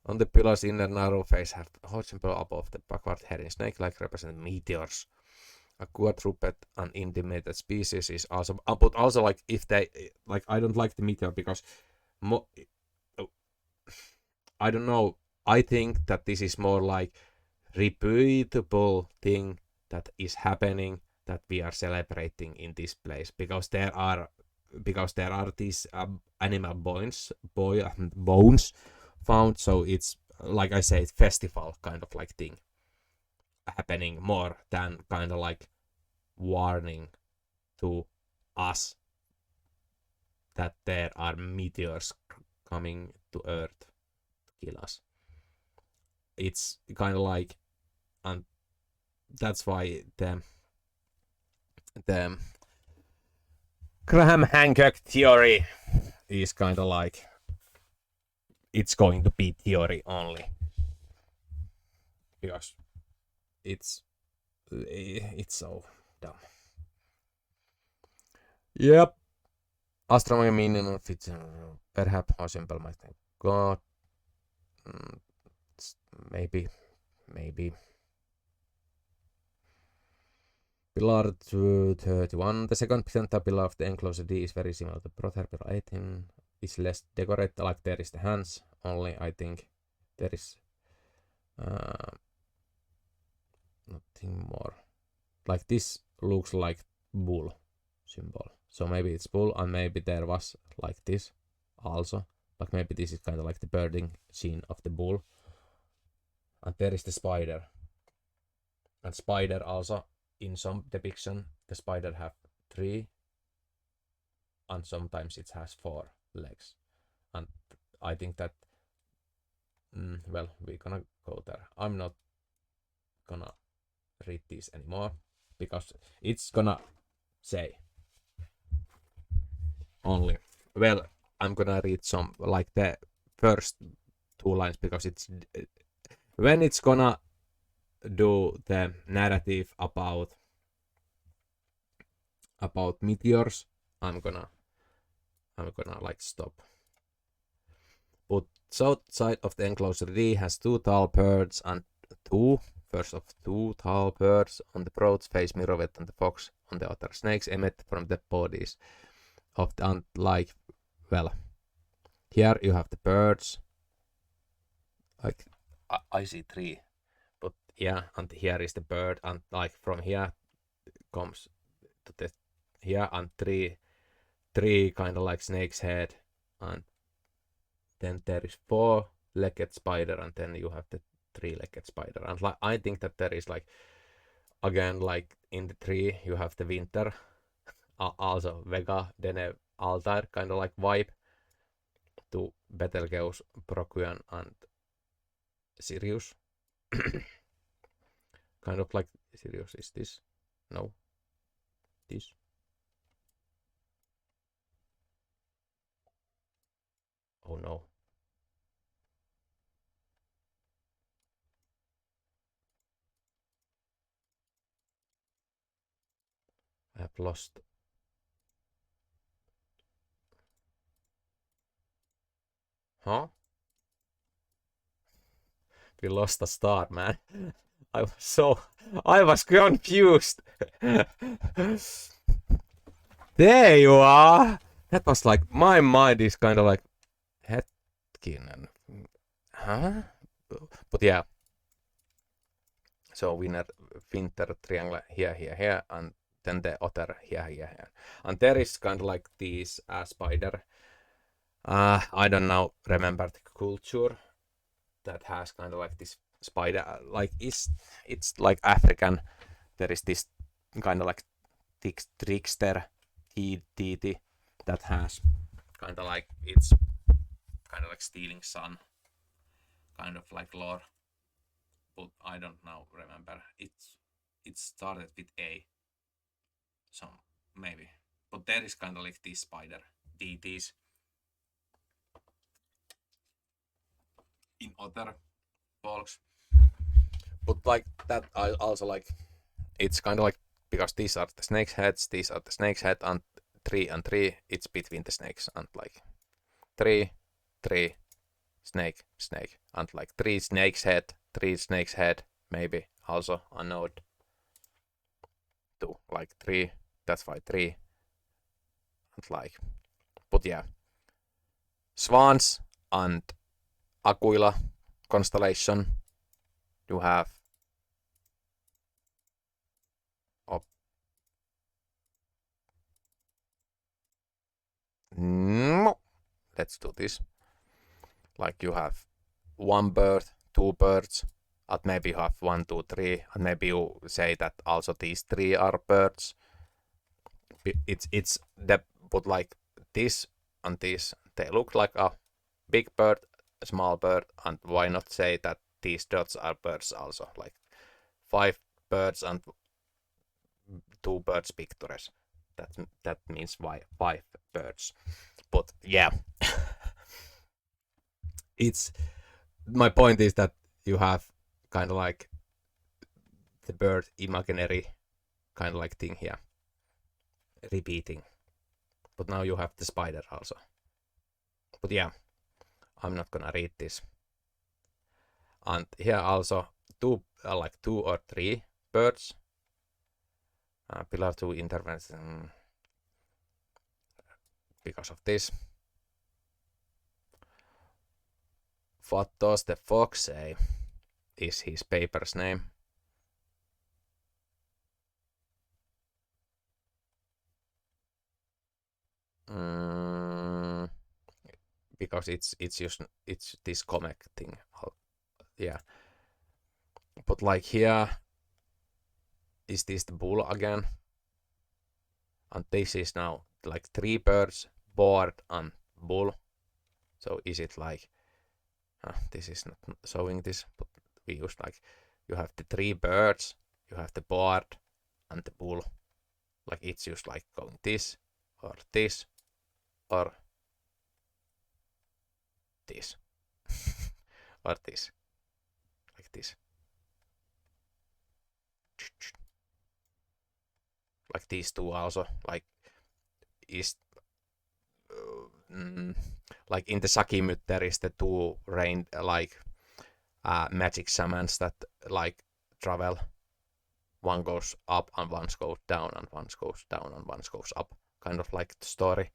on the pillar's inner narrow face have horizontal above the backward heading snake-like represent meteors. A quadruped and intimated species is also, but also like if they like, I don't like the meteor because I don't know. I think that this is more like repeatable thing that is happening, that we are celebrating in this place, because there are these animal bones found, so it's like I say, festival kind of like thing happening more than kind of like warning to us that there are meteors coming to Earth to kill us. It's kind of like, and that's why the Graham Hancock theory is kind of like, it's going to be theory only, because it's so dumb. Yep. Astronomy meaning of it, perhaps how simple might think. God, maybe. Pillar 31. The second pillar of the enclosure D is very similar to Brother. Pillar 18 is less decorated, like there is the hands only. I think there is nothing more. Like this looks like bull symbol. So maybe it's bull, and maybe there was like this also. Like maybe this is kind of like the birding scene of the bull. And there is the spider. And spider also, in some depiction, the spider have 3, and sometimes it has 4 legs. And I think that, well, we're gonna go there. I'm not gonna read this anymore, because it's gonna say only, well, I'm gonna read some, like the first 2 lines, because it's when it's gonna do the narrative about meteors, I'm gonna like stop. But south side of the enclosure D has 2 tall birds and 2 tall birds on the broad face, mirrored and the fox on the other. Snakes emit from the bodies of the like, well, here you have the birds, like I see 3, but yeah, and here is the bird, and like from here comes to the here, and 3 kind of like snake's head, and then there is 4-legged spider, and then you have the 3-legged spider. And like I think that there is like, again, like in the tree you have the winter, also Vega, Dene, Altair kind of like vibe to Betelgeuse, Procyon and Sirius. Kind of like Sirius is this. No. This. Oh no. I have lost. Huh? We lost a star, man. I was confused. There you are. That was like, my mind is kind of like, hetkinen. Huh? But yeah. So winner winter triangle here, and then the other here. And there is kind of like this spider. I don't know, remember the culture that has kind of like this spider, like it's like African. There is this kind of like trickster deity that has kind of like, it's kind of like stealing sun, kind of like lore. But I don't know, remember. It started with A. So maybe. But there is kind of like these spider deities in other folks. But like that, I also like, it's kind of like, because these are the snake's heads, and 3 and 3, it's between the snakes, and like 3, snake, and like 3 snakes head, maybe also a node to like 3, that's why 3, and like, but yeah, swans and Aquila constellation, you have no, let's do this. Like you have 1 bird, 2 birds, and maybe you have 1, 2, 3, and maybe you say that also these 3 are birds, it's the but like this and this, they look like a big bird, a small bird, and why not say that these dots are birds also, like 5 birds and 2 birds pictures. That means why 5 birds. But yeah, it's my point is that you have kind of like the bird imaginary kind of like thing here repeating, but now you have the spider also. But yeah, I'm not gonna read this. And here also like 2 or 3 birds. Pillar 2 intervention because of this. What does the fox say is his paper's name. Because it's this comic thing. Yeah. But like here, is this the bull again? And this is now like 3 birds, board and bull. So is it like, this is not showing this, but we use like, you have the 3 birds, you have the board and the bull. Like it's just like going this, or this, or this. Or this. Like this. Like these two also, like is like in the Sakimut there is the 2 rain like magic shamans that like travel. One goes up and one goes down and one goes down and one goes up, kind of like the story.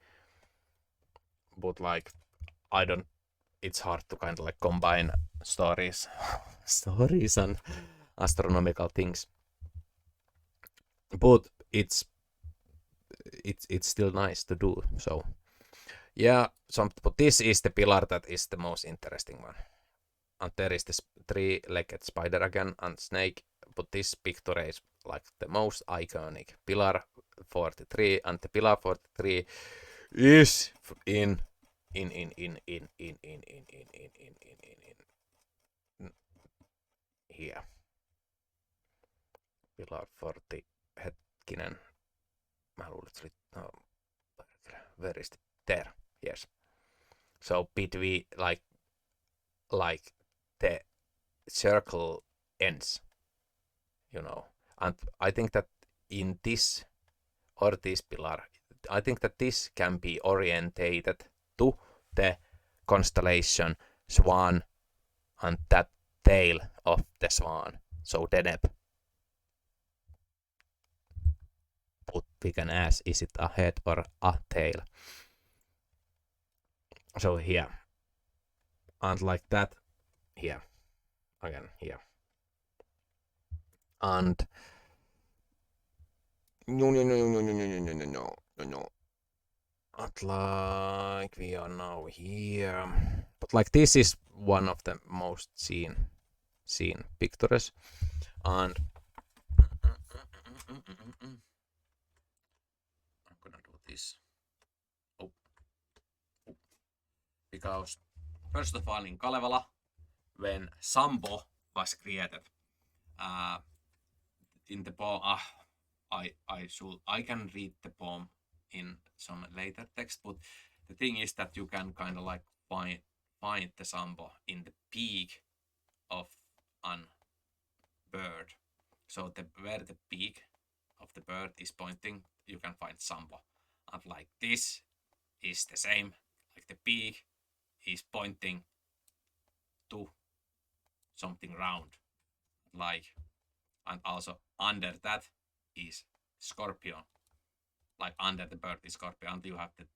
But like I don't, it's hard to kind of like combine stories and astronomical things. But it's still nice to do. So yeah, but this is the pillar that is the most interesting one. And there is this 3-legged spider again and snake, but this picture is like the most iconic. Pillar 43, and the pillar 43 is in here. Pillar 40, hetkinen. Mä luulen, että se oli, no, where is it? There, yes. So between like the circle ends, you know. And I think that in this or this pillar, I think that this can be orientated to the constellation swan and that tail of the swan, so deneb. But we can ask, is it a head or a tail? So here, and like that, here, again here, and no. But like we are now here, but like this is one of the most seen pictures, and I'm gonna do this. Because first of all in Kalevala, when Sampo was created, in the poem, I can read the poem in some later text, but the thing is that you can kind of like find the Sampo in the peak of a bird. So where the peak of the bird is pointing, you can find Sampo. And like this is the same, like the peak is pointing to something round, like, and also under that is scorpion, like under the bird is scorpion, and you have the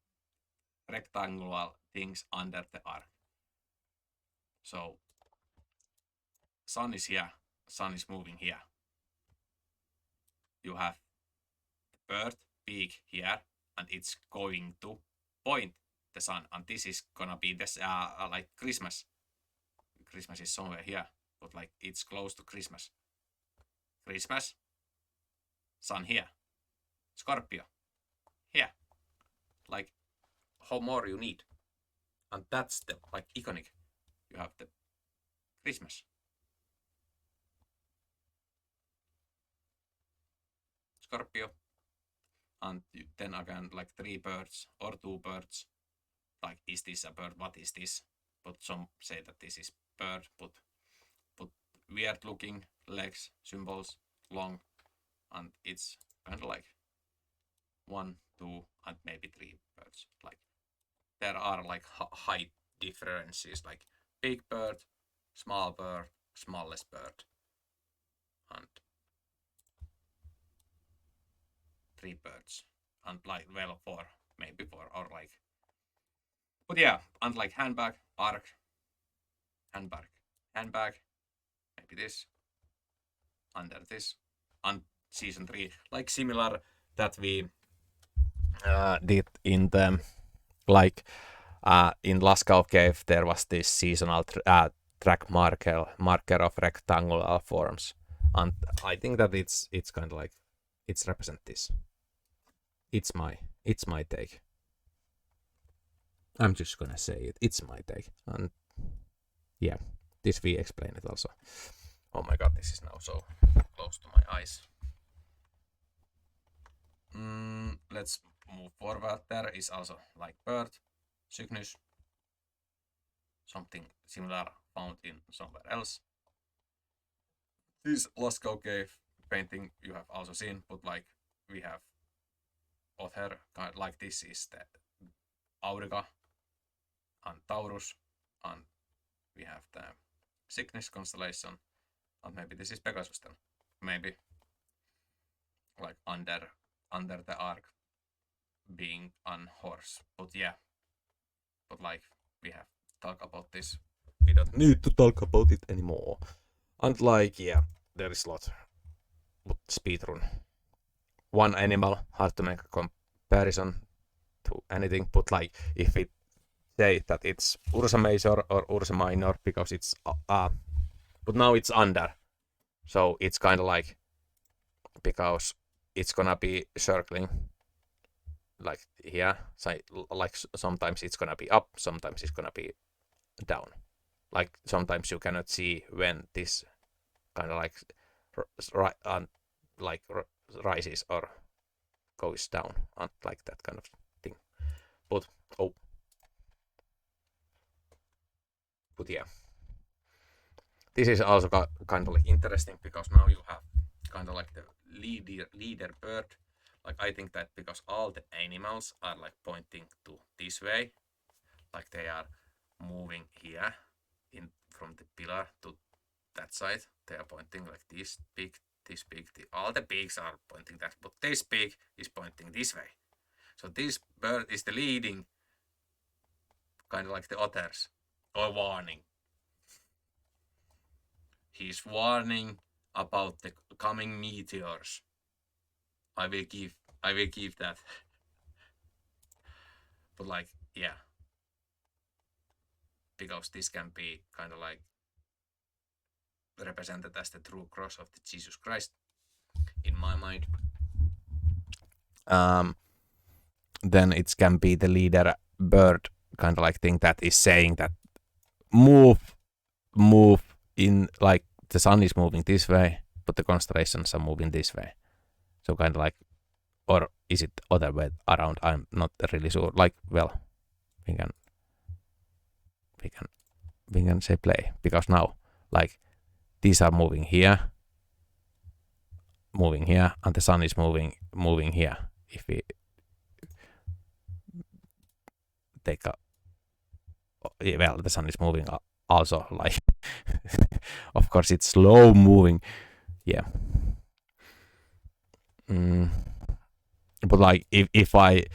rectangular things under the arc. So sun is here, sun is moving here. You have the bird peak here, and it's going to point the sun, and this is gonna be this like Christmas. Christmas is somewhere here, but like it's close to Christmas. Christmas, sun here, Scorpio. yeah, like how more you need, and that's the like iconic. You have the Christmas, Scorpio, and then again like 3 birds or 2 birds. Like, is this a bird? What is this? But some say that this is bird, but weird looking legs, symbols, long, and it's kind of like 1, 2, and maybe 3 birds. Like, there are like height differences, like big bird, smallest bird, and 3 birds, and like well maybe 4 or like. But yeah, and like handbag, arc, handbag, maybe this, under this, and season 3, like similar that we did in the like in Lascaux Cave. There was this seasonal track marker of rectangular forms, and I think that it's kind of like it's represent this. It's my take. I'm just gonna say it. It's my take, and yeah, this we explain it also. Oh my god, this is now so close to my eyes. Let's move forward. There is also like bird, Cygnus, something similar found in somewhere else. This Lascaux Cave painting you have also seen, but like we have Otter, like this is the Auriga and Taurus, and we have the Cygnus constellation, and maybe this is Pegasus then. Maybe like under the arc being on horse. But yeah, but like we have talked about this, we don't need to talk about it anymore. And like yeah, there is a lot. But speedrun. One animal, hard to make a comparison to anything, but like if we say that it's Ursa Major or Ursa Minor because it's but now it's under, so it's kind of like because it's gonna be circling like here, so like sometimes it's gonna be up, sometimes it's gonna be down. Like sometimes you cannot see when this kind of like rises or goes down, and like that kind of thing. But yeah, this is also kind of like interesting because now you have kind of like the leader bird. Like I think that because all the animals are like pointing to this way, like they are moving here in from the pillar to that side. They are pointing like this big. All the pigs are pointing that, but this pig is pointing this way. So this bird is the leading, kind of like the otters, or warning. He's warning about the coming meteors. I will give that. But like, yeah, because this can be kind of like represented as the true cross of the Jesus Christ in my mind. Then it can be the leader bird kind of like thing that is saying that move in, like the sun is moving this way, but the constellations are moving this way. So kind of like, or is it other way around? I'm not really sure. Like, well, we can say play because now like these are moving here, and the sun is moving here. If we take a, well, the sun is moving also, like of course it's slow moving, yeah. But like if I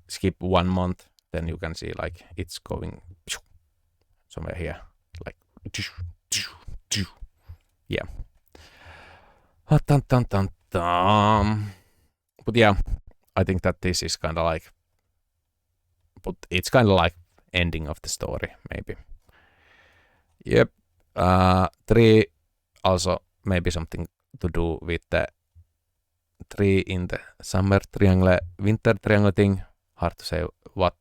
skip 1 month, then you can see like it's going somewhere here, like yeah. But yeah, I think that this is kind of like, but it's kind of like ending of the story maybe. Yep. 3 also maybe something to do with the tree in the summer triangle, winter triangle thing. Hard to say what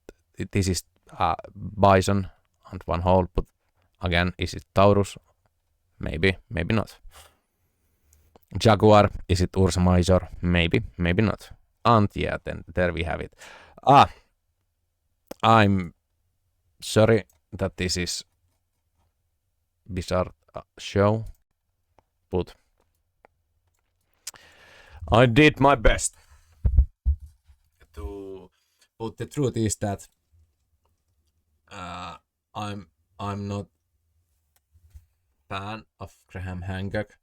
this is. Bison and one hole, but again, is it Taurus? Maybe, maybe not. Jaguar, is it Ursa Major? Maybe, maybe not. And yeah, then there we have it. I'm sorry that this is bizarre show, but I did my best to. But the truth is that I'm not fan of Graham Hancock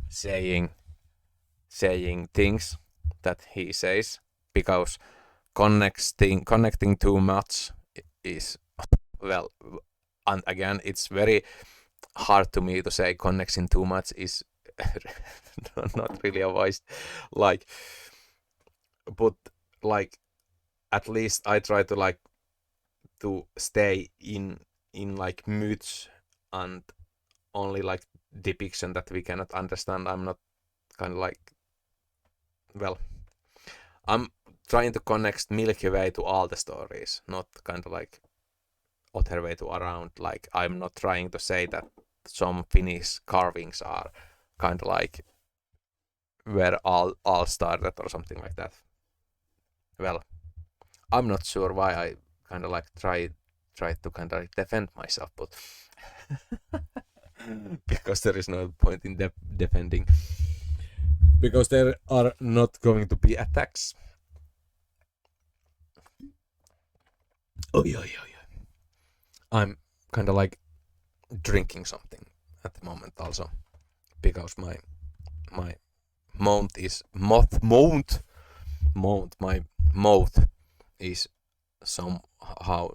saying things that he says, because connecting too much is, well, and again, it's very hard to me to say connecting too much is not really a wise, like, but like at least I try to like to stay in like myths and only like depiction that we cannot understand. I'm not kind of like, well, I'm trying to connect Milky Way to all the stories, not kind of like other way to around. Like, I'm not trying to say that some Finnish carvings are kind of like where all started or something like that. Well, I'm not sure why I kind of like try to kind of like defend myself, but because there is no point in defending, because there are not going to be attacks. Oh yeah. I'm kind of like drinking something at the moment also, because my mouth is my mouth is somehow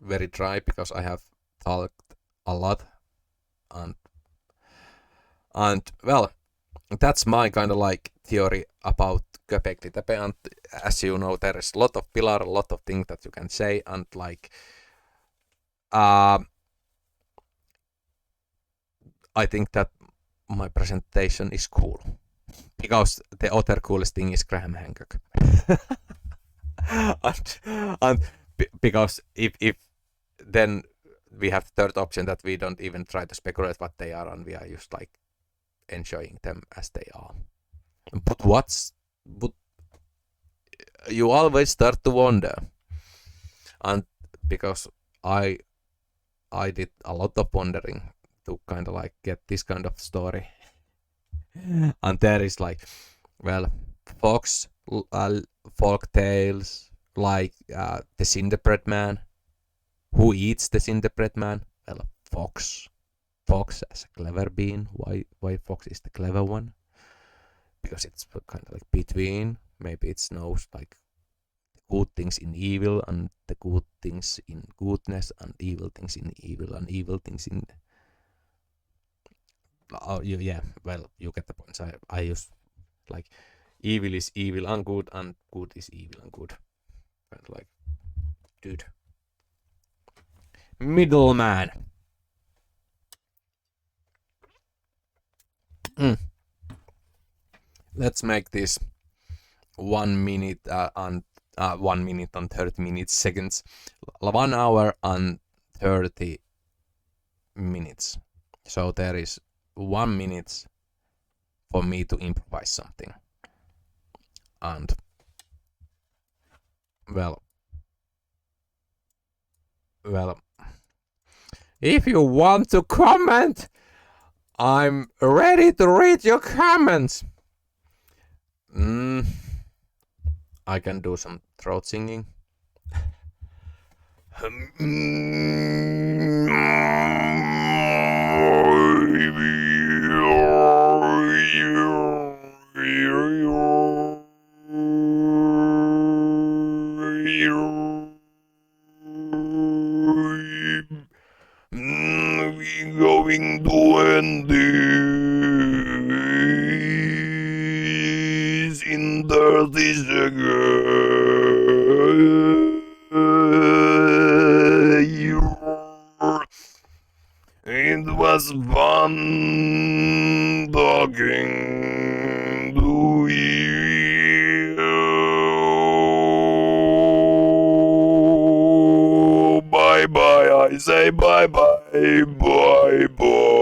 very dry because I have talked a lot, and well, that's my kind of like theory about göpekli tepe. And as you know, there is a lot of pillar, a lot of things that you can say, and like I think that my presentation is cool, because the other coolest thing is Graham Hancock. and because if then we have the third option that we don't even try to speculate what they are, and we are just like enjoying them as they are. But you always start to wonder, and because I did a lot of wondering to kind of like get this kind of story, and there is like, well, folk tales like the Cinderbread Man. Who eats the Cinderbread Man? Well, Fox as a clever being. Why Fox is the clever one? Because it's kind of like between. Maybe it knows like good things in evil, and the good things in goodness, and evil things in evil, and evil things in. Oh yeah. Well, you get the point. I use like evil is evil and good is evil and good. Kind of like, dude. Middleman. Let's make this 1 minute and 1 minute and 30 seconds. 1 hour and 30 minutes. So there is 1 minute for me to improvise something. And well, if you want to comment, I'm ready to read your comments. I can do some throat singing. We going to end this in 30 seconds. It was fun talking to you. I say bye bye, bye bye.